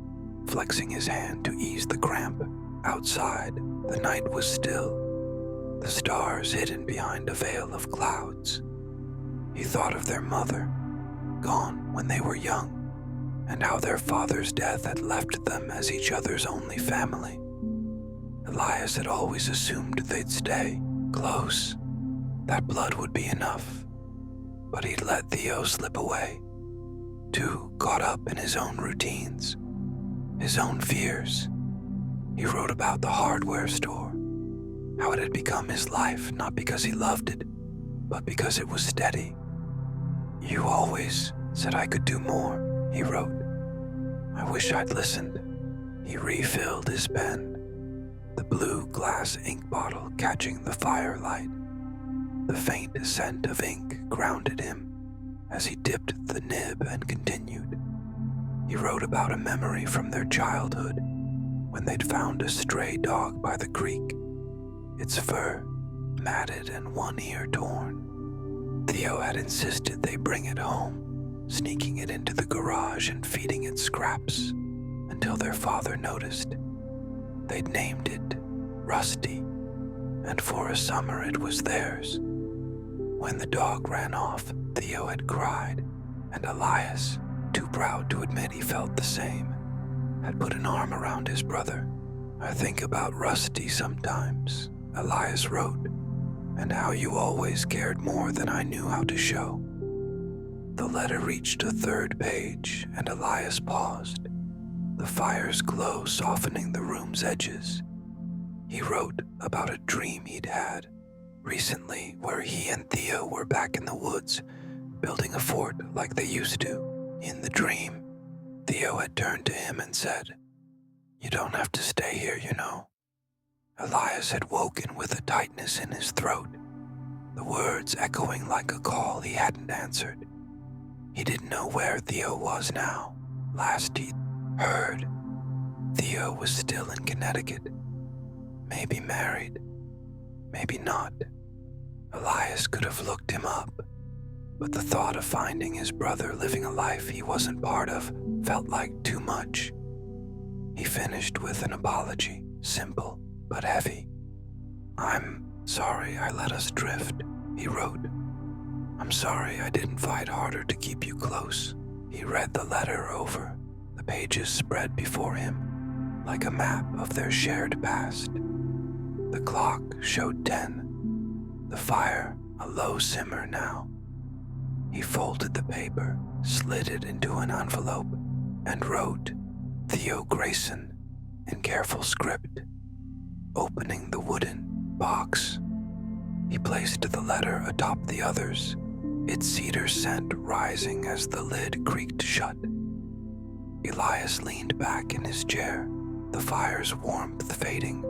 flexing his hand to ease the cramp. Outside, the night was still, the stars hidden behind a veil of clouds. He thought of their mother, gone when they were young, and how their father's death had left them as each other's only family. Elias had always assumed they'd stay close, that blood would be enough, but he'd let Theo slip away, too caught up in his own routines, his own fears. He wrote about the hardware store, how it had become his life, not because he loved it, but because it was steady. "You always said I could do more," he wrote. "I wish I'd listened." He refilled his pen, the blue glass ink bottle catching the firelight. The faint scent of ink grounded him as he dipped the nib and continued. He wrote about a memory from their childhood when they'd found a stray dog by the creek, its fur matted and one ear torn. Theo had insisted they bring it home, sneaking it into the garage and feeding it scraps until their father noticed. They'd named it Rusty, and for a summer it was theirs. When the dog ran off, Theo had cried, and Elias, too proud to admit he felt the same, had put an arm around his brother. "I think about Rusty sometimes," Elias wrote, "and how you always cared more than I knew how to show." The letter reached a third page, and Elias paused, the fire's glow softening the room's edges. He wrote about a dream he'd had recently where he and Theo were back in the woods, building a fort like they used to. In the dream, Theo had turned to him and said, "You don't have to stay here, you know." Elias had woken with a tightness in his throat, the words echoing like a call he hadn't answered. He didn't know where Theo was now. Last he'd heard, Theo was still in Connecticut, maybe married, maybe not. Elias could have looked him up, but the thought of finding his brother living a life he wasn't part of felt like too much. He finished with an apology, simple but heavy. "I'm sorry I let us drift," he wrote. "I'm sorry I didn't fight harder to keep you close." He read the letter over, the pages spread before him like a map of their shared past. The clock showed 10, the fire a low simmer now. He folded the paper, slid it into an envelope, and wrote, "Theo Grayson," in careful script. Opening the wooden box, he placed the letter atop the others, its cedar scent rising as the lid creaked shut. Elias leaned back in his chair, the fire's warmth fading,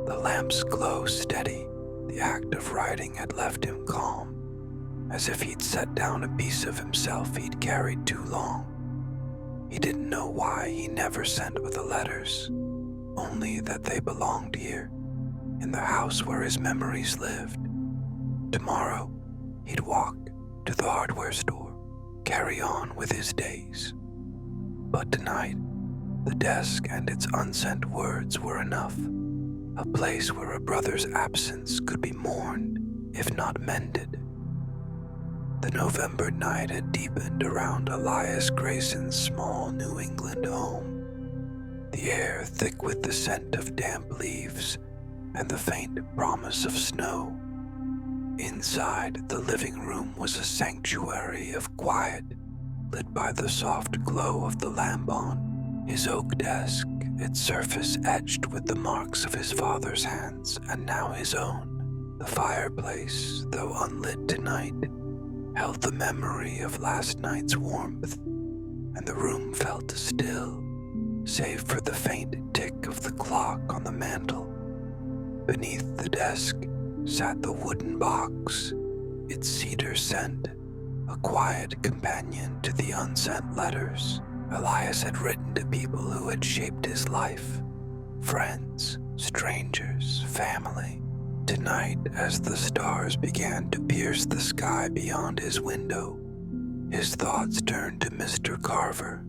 the lamp's glow steady. The act of writing had left him calm, as if he'd set down a piece of himself he'd carried too long. He didn't know why he never sent with the letters, only that they belonged here, in the house where his memories lived. Tomorrow, he'd walk to the hardware store, carry on with his days. But tonight, the desk and its unsent words were enough, a place where a brother's absence could be mourned, if not mended. The November night had deepened around Elias Grayson's small New England home, the air thick with the scent of damp leaves and the faint promise of snow. Inside, the living room was a sanctuary of quiet, lit by the soft glow of the lamp on his oak desk, its surface etched with the marks of his father's hands and now his own. The fireplace, though unlit tonight, held the memory of last night's warmth, and the room felt still, save for the faint tick of the clock on the mantel. Beneath the desk sat the wooden box, its cedar scent, a quiet companion to the unsent letters Elias had written to people who had shaped his life, friends, strangers, family. Tonight, as the stars began to pierce the sky beyond his window, his thoughts turned to Mr. Carver,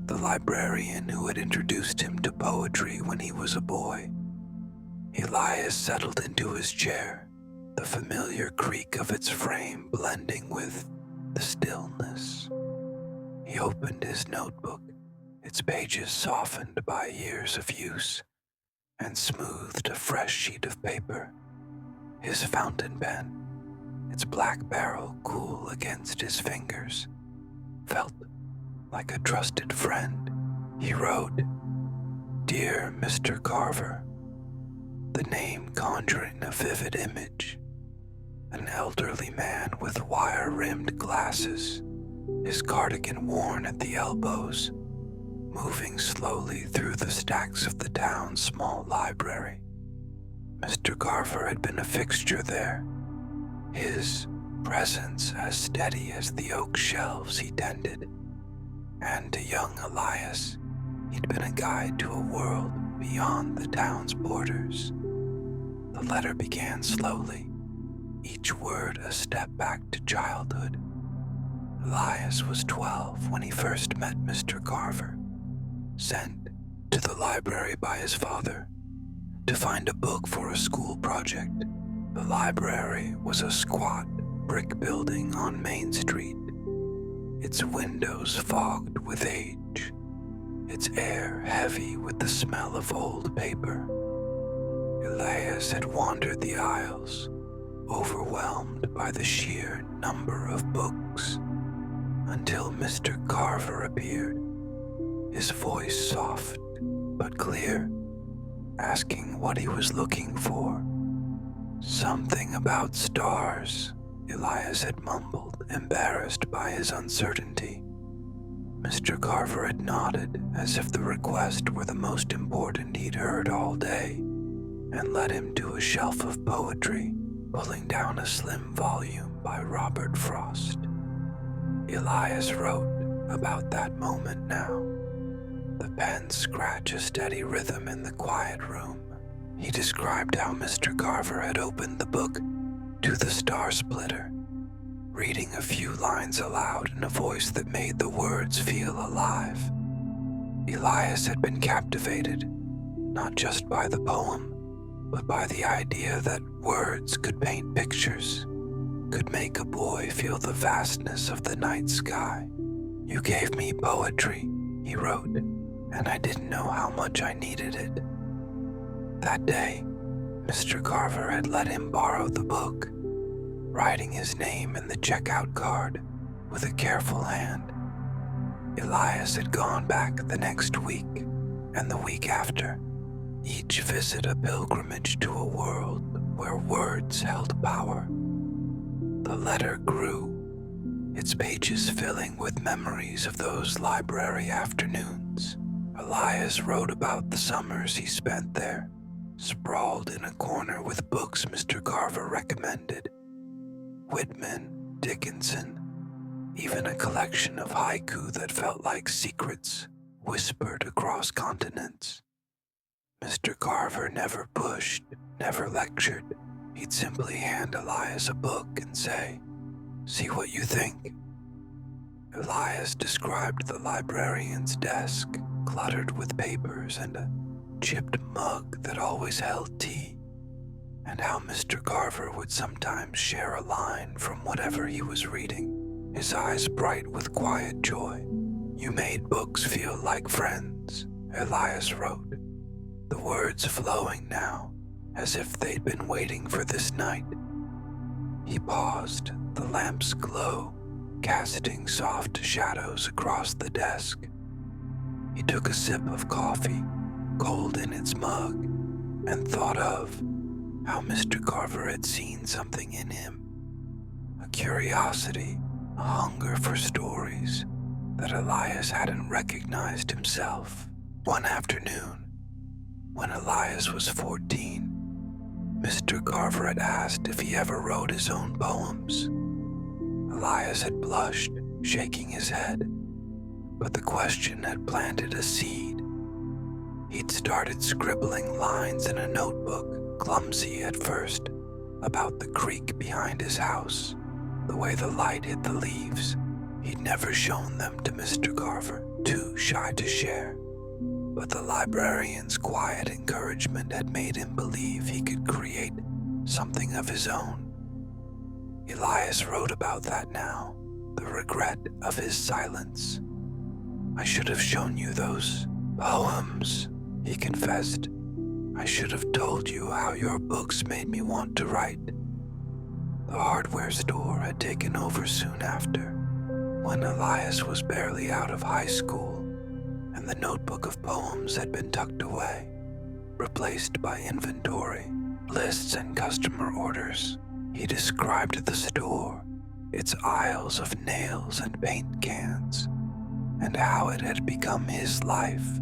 the librarian who had introduced him to poetry when he was a boy. Elias settled into his chair, the familiar creak of its frame blending with the stillness. He opened his notebook, its pages softened by years of use, and smoothed a fresh sheet of paper. His fountain pen, its black barrel cool against his fingers, felt like a trusted friend. He wrote, "Dear Mr. Carver," the name conjuring a vivid image. An elderly man with wire-rimmed glasses, his cardigan worn at the elbows, moving slowly through the stacks of the town's small library. Mr. Carver had been a fixture there, his presence as steady as the oak shelves he tended. And to young Elias, he'd been a guide to a world beyond the town's borders. The letter began slowly, each word a step back to childhood. Elias was 12 when he first met Mr. Carver, sent to the library by his father to find a book for a school project. The library was a squat brick building on Main Street, its windows fogged with age, its air heavy with the smell of old paper. Elias had wandered the aisles, overwhelmed by the sheer number of books, until Mr. Carver appeared, his voice soft but clear, asking what he was looking for. "Something about stars," Elias had mumbled, embarrassed by his uncertainty. Mr. Carver had nodded as if the request were the most important he'd heard all day, and led him to a shelf of poetry, pulling down a slim volume by Robert Frost. Elias wrote about that moment now. The pen scratched a steady rhythm in the quiet room. He described how Mr. Carver had opened the book to the Star Splitter, reading a few lines aloud in a voice that made the words feel alive. Elias had been captivated, not just by the poem, but by the idea that words could paint pictures, could make a boy feel the vastness of the night sky. "You gave me poetry," he wrote, "and I didn't know how much I needed it." That day, Mr. Carver had let him borrow the book, writing his name in the checkout card with a careful hand. Elias had gone back the next week and the week after, each visit a pilgrimage to a world where words held power. The letter grew, its pages filling with memories of those library afternoons. Elias wrote about the summers he spent there, sprawled in a corner with books Mr. Carver recommended. Whitman, Dickinson, even a collection of haiku that felt like secrets whispered across continents. Mr. Carver never pushed, never lectured. He'd simply hand Elias a book and say, "See what you think." Elias described the librarian's desk, cluttered with papers and a chipped mug that always held tea, and how Mr. Carver would sometimes share a line from whatever he was reading, his eyes bright with quiet joy. "You made books feel like friends," Elias wrote, the words flowing now as if they'd been waiting for this night. He paused, the lamp's glow casting soft shadows across the desk. He took a sip of coffee, cold in its mug, and thought of how Mr. Carver had seen something in him, a curiosity, a hunger for stories that Elias hadn't recognized himself. One afternoon, when Elias was 14, Mr. Carver had asked if he ever wrote his own poems. Elias had blushed, shaking his head, but the question had planted a seed. He'd started scribbling lines in a notebook, clumsy at first, about the creek behind his house, the way the light hit the leaves. He'd never shown them to Mr. Carver, too shy to share, but the librarian's quiet encouragement had made him believe he could create something of his own. Elias wrote about that now, the regret of his silence. "I should have shown you those poems," he confessed. "I should have told you how your books made me want to write." The hardware store had taken over soon after, when Elias was barely out of high school, and the notebook of poems had been tucked away, replaced by inventory, lists, and customer orders. He described the store, its aisles of nails and paint cans, and how it had become his life,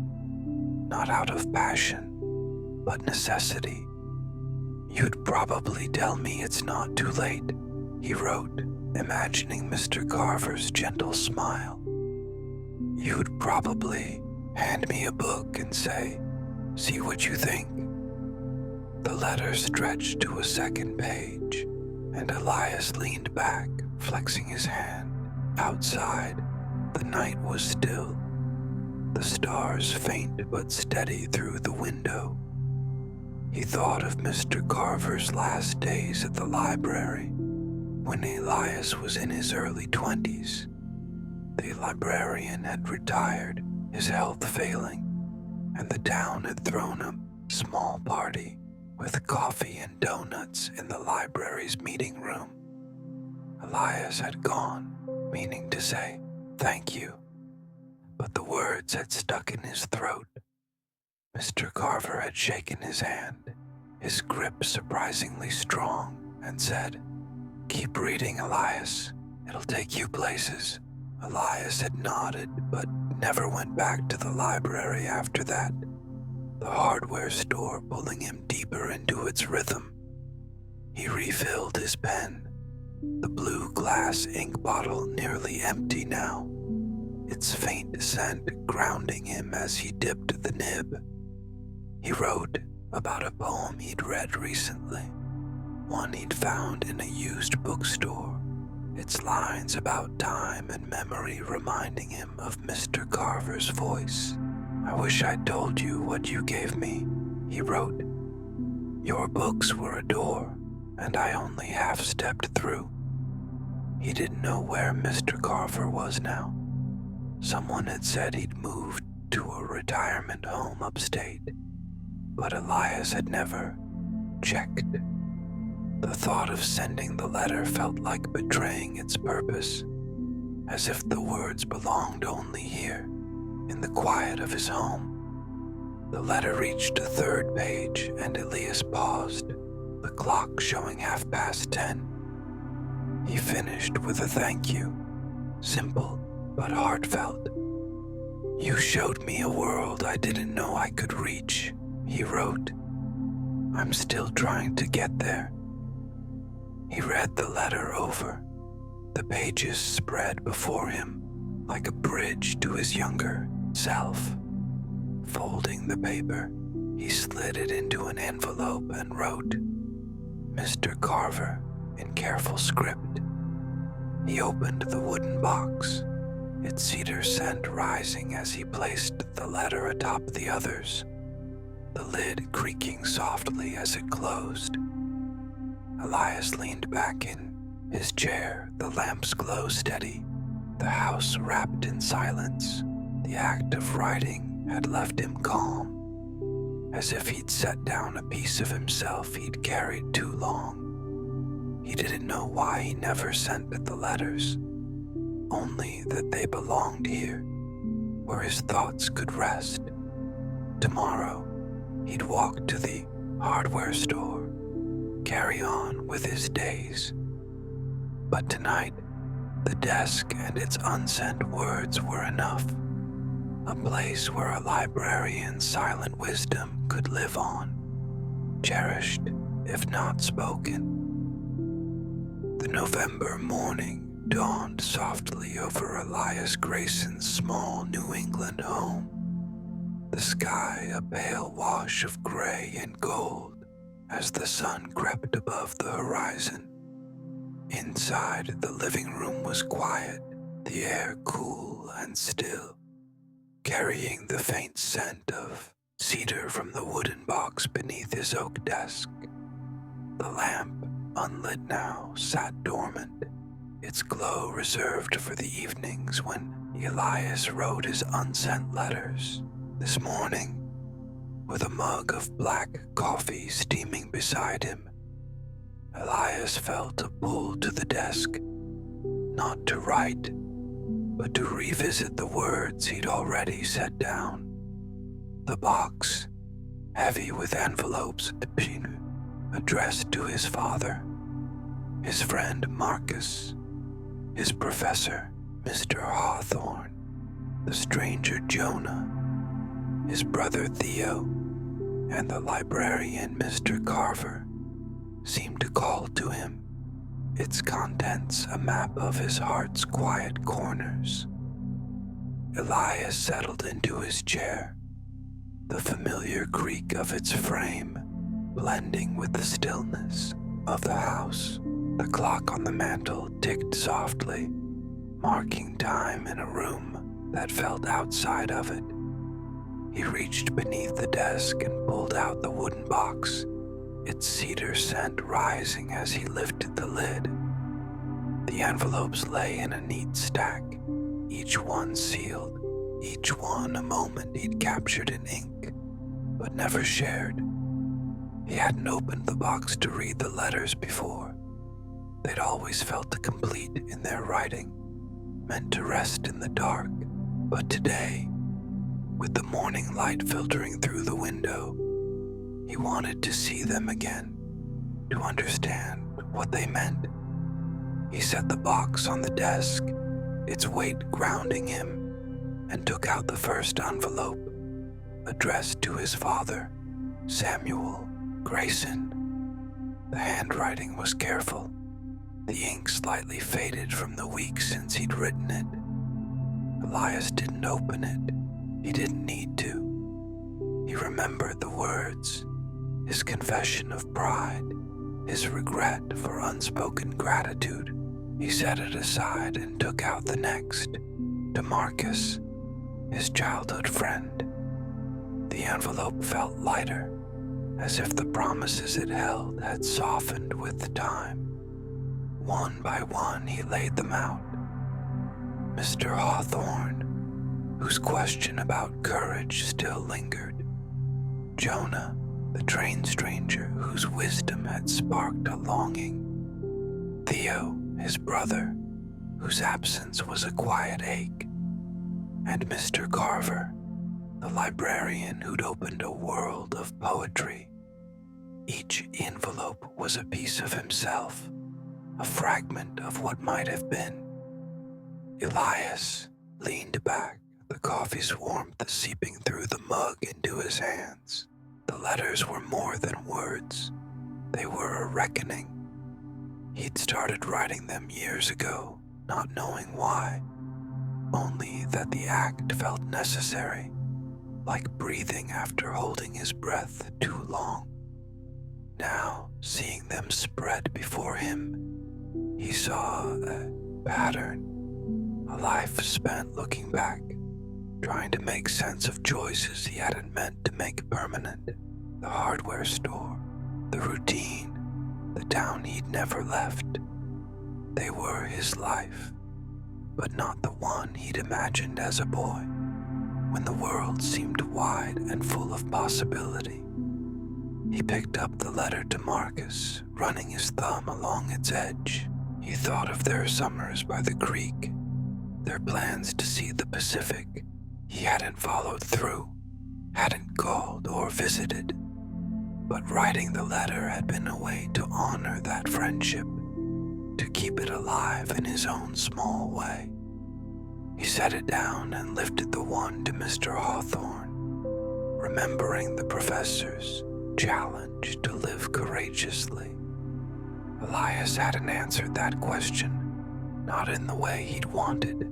not out of passion, but necessity. "You'd probably tell me it's not too late," he wrote, imagining Mr. Carver's gentle smile. "You'd probably hand me a book and say, 'See what you think.'" The letter stretched to a second page, and Elias leaned back, flexing his hand. Outside, the night was still, the stars faint but steady through the window. He thought of Mr. Carver's last days at the library, when Elias was in his early 20s. The librarian had retired, his health failing, and the town had thrown a small party with coffee and donuts in the library's meeting room. Elias had gone, meaning to say, "Thank you," but the words had stuck in his throat. Mr. Carver had shaken his hand, his grip surprisingly strong, and said, "Keep reading, Elias. It'll take you places." Elias had nodded, but never went back to the library after that, the hardware store pulling him deeper into its rhythm. He refilled his pen, the blue glass ink bottle nearly empty now, its faint scent grounding him as he dipped the nib. He wrote about a poem he'd read recently, one he'd found in a used bookstore, its lines about time and memory reminding him of Mr. Carver's voice. "I wish I'd told you what you gave me," he wrote. "Your books were a door, and I only half stepped through." He didn't know where Mr. Carver was now. Someone had said he'd moved to a retirement home upstate, but Elias had never checked. The thought of sending the letter felt like betraying its purpose, as if the words belonged only here, in the quiet of his home. The letter reached a third page, and Elias paused, the clock showing 10:30. He finished with a thank you, simple but heartfelt. "You showed me a world I didn't know I could reach," he wrote. "I'm still trying to get there." He read the letter over, the pages spread before him like a bridge to his younger self. Folding the paper, he slid it into an envelope and wrote, "Mr. Carver," in careful script. He opened the wooden box, its cedar scent rising as he placed the letter atop the others, the lid creaking softly as it closed. Elias leaned back in his chair, the lamp's glow steady, the house wrapped in silence. The act of writing had left him calm, as if he'd set down a piece of himself he'd carried too long. He didn't know why he never sent the letters, only that they belonged here, where his thoughts could rest. Tomorrow, he'd walk to the hardware store, carry on with his days. But tonight, the desk and its unsent words were enough, a place where a librarian's silent wisdom could live on, cherished if not spoken. The November morning dawned softly over Elias Grayson's small New England home, the sky a pale wash of gray and gold as the sun crept above the horizon. Inside, the living room was quiet, the air cool and still, carrying the faint scent of cedar from the wooden box beneath his oak desk. The lamp, unlit now, sat dormant, its glow reserved for the evenings when Elias wrote his unsent letters. This morning, with a mug of black coffee steaming beside him, Elias felt a pull to the desk, not to write, but to revisit the words he'd already set down. The box, heavy with envelopes addressed to his father, his friend Marcus, his professor, Mr. Hawthorne, the stranger Jonah, his brother Theo, and the librarian Mr. Carver, seemed to call to him, its contents a map of his heart's quiet corners. Elias settled into his chair, the familiar creak of its frame blending with the stillness of the house. The clock on the mantel ticked softly, marking time in a room that felt outside of it. He reached beneath the desk and pulled out the wooden box, its cedar scent rising as he lifted the lid. The envelopes lay in a neat stack, each one sealed, each one a moment he'd captured in ink, but never shared. He hadn't opened the box to read the letters before. They'd always felt complete in their writing, meant to rest in the dark. But today, with the morning light filtering through the window, he wanted to see them again, to understand what they meant. He set the box on the desk, its weight grounding him, and took out the first envelope, addressed to his father, Samuel Grayson. The handwriting was careful, the ink slightly faded from the week since he'd written it. Elias didn't open it. He didn't need to. He remembered the words, his confession of pride, his regret for unspoken gratitude. He set it aside and took out the next, to Marcus, his childhood friend. The envelope felt lighter, as if the promises it held had softened with the time. One by one he laid them out. Mr. Hawthorne, whose question about courage still lingered. Jonah, the train stranger whose wisdom had sparked a longing. Theo, his brother, whose absence was a quiet ache. And Mr. Carver, the librarian who'd opened a world of poetry. Each envelope was a piece of himself, a fragment of what might have been. Elias leaned back, the coffee's warmth seeping through the mug into his hands. The letters were more than words. They were a reckoning. He'd started writing them years ago, not knowing why, only that the act felt necessary, like breathing after holding his breath too long. Now, seeing them spread before him, he saw a pattern, a life spent looking back, trying to make sense of choices he hadn't meant to make permanent. The hardware store, the routine, the town he'd never left. They were his life, but not the one he'd imagined as a boy, when the world seemed wide and full of possibility. He picked up the letter to Marcus, running his thumb along its edge. He thought of their summers by the creek, their plans to see the Pacific. He hadn't followed through, hadn't called or visited, but writing the letter had been a way to honor that friendship, to keep it alive in his own small way. He set it down and lifted the one to Mr. Hawthorne, remembering the professor's challenge to live courageously. Elias hadn't answered that question, not in the way he'd wanted,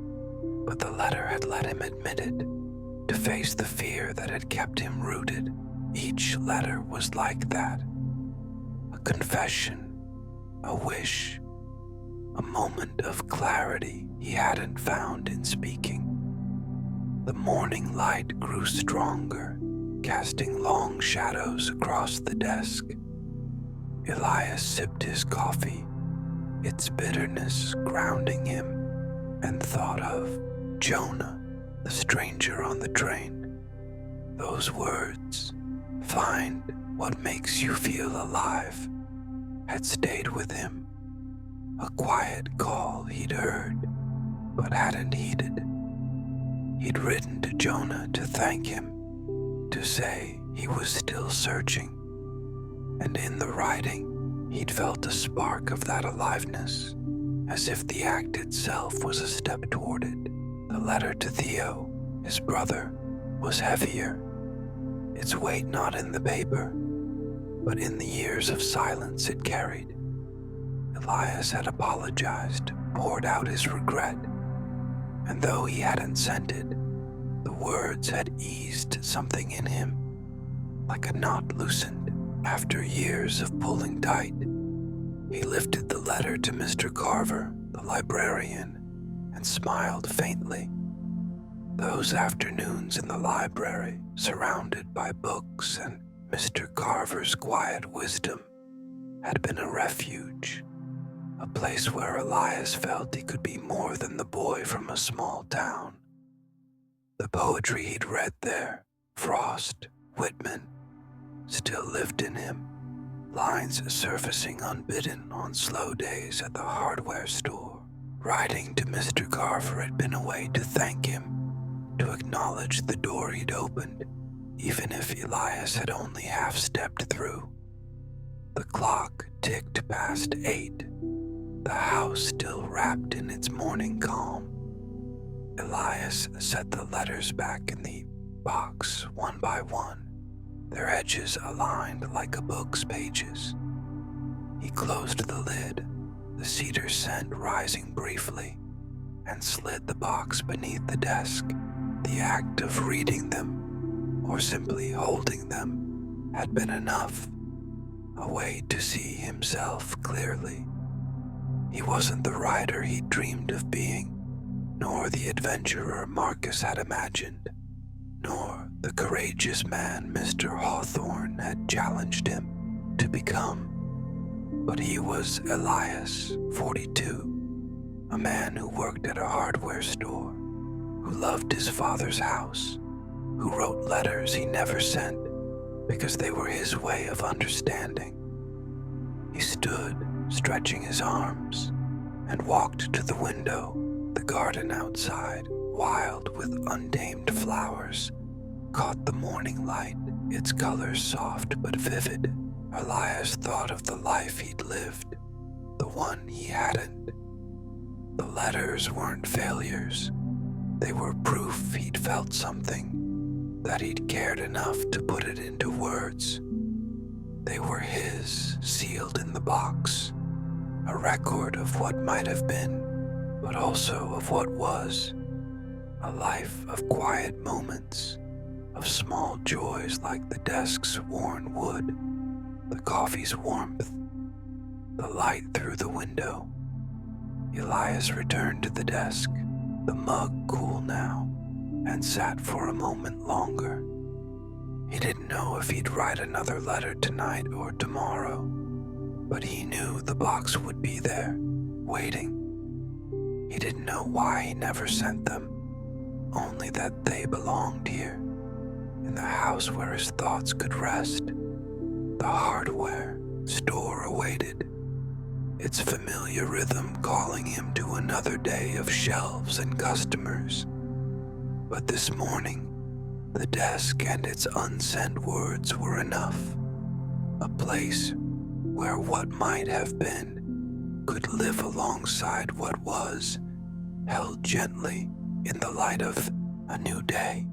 but the letter had let him admit it, to face the fear that had kept him rooted. Each letter was like that, a confession, a wish, a moment of clarity he hadn't found in speaking. The morning light grew stronger, casting long shadows across the desk. Elias sipped his coffee, its bitterness grounding him, and thought of Jonah, the stranger on the train. Those words, "Find what makes you feel alive," had stayed with him. A quiet call he'd heard, but hadn't heeded. He'd written to Jonah to thank him, to say he was still searching, and in the writing, he'd felt a spark of that aliveness, as if the act itself was a step toward it. The letter to Theo, his brother, was heavier, its weight not in the paper, but in the years of silence it carried. Elias had apologized, poured out his regret, and though he hadn't sent it, the words had eased something in him, like a knot loosened after years of pulling tight. He lifted the letter to Mr. Carver, the librarian, and smiled faintly. Those afternoons in the library, surrounded by books and Mr. Carver's quiet wisdom, had been a refuge, a place where Elias felt he could be more than the boy from a small town. The poetry he'd read there, Frost, Whitman, still lived in him, lines surfacing unbidden on slow days at the hardware store. Writing to Mr. Carver had been a way to thank him, to acknowledge the door he'd opened, even if Elias had only half-stepped through. The clock ticked past 8, the house still wrapped in its morning calm. Elias set the letters back in the box one by one, their edges aligned like a book's pages. He closed the lid, the cedar scent rising briefly, and slid the box beneath the desk. The act of reading them, or simply holding them, had been enough, a way to see himself clearly. He wasn't the writer he'd dreamed of being, nor the adventurer Marcus had imagined, nor the courageous man Mr. Hawthorne had challenged him to become. But he was Elias, 42, a man who worked at a hardware store, who loved his father's house, who wrote letters he never sent because they were his way of understanding. He stood, stretching his arms, and walked to the window. The garden outside, wild with untamed flowers, caught the morning light, its colors soft but vivid. Elias thought of the life he'd lived, the one he hadn't. The letters weren't failures. They were proof he'd felt something, that he'd cared enough to put it into words. They were his, sealed in the box, a record of what might have been, but also of what was, a life of quiet moments, of small joys like the desk's worn wood, the coffee's warmth, the light through the window. Elias returned to the desk, the mug cool now, and sat for a moment longer. He didn't know if he'd write another letter tonight or tomorrow, but he knew the box would be there, waiting. He didn't know why he never sent them, only that they belonged here, in the house where his thoughts could rest. The hardware store awaited, its familiar rhythm calling him to another day of shelves and customers. But this morning, the desk and its unsent words were enough, a place where what might have been could live alongside what was, held gently in the light of a new day.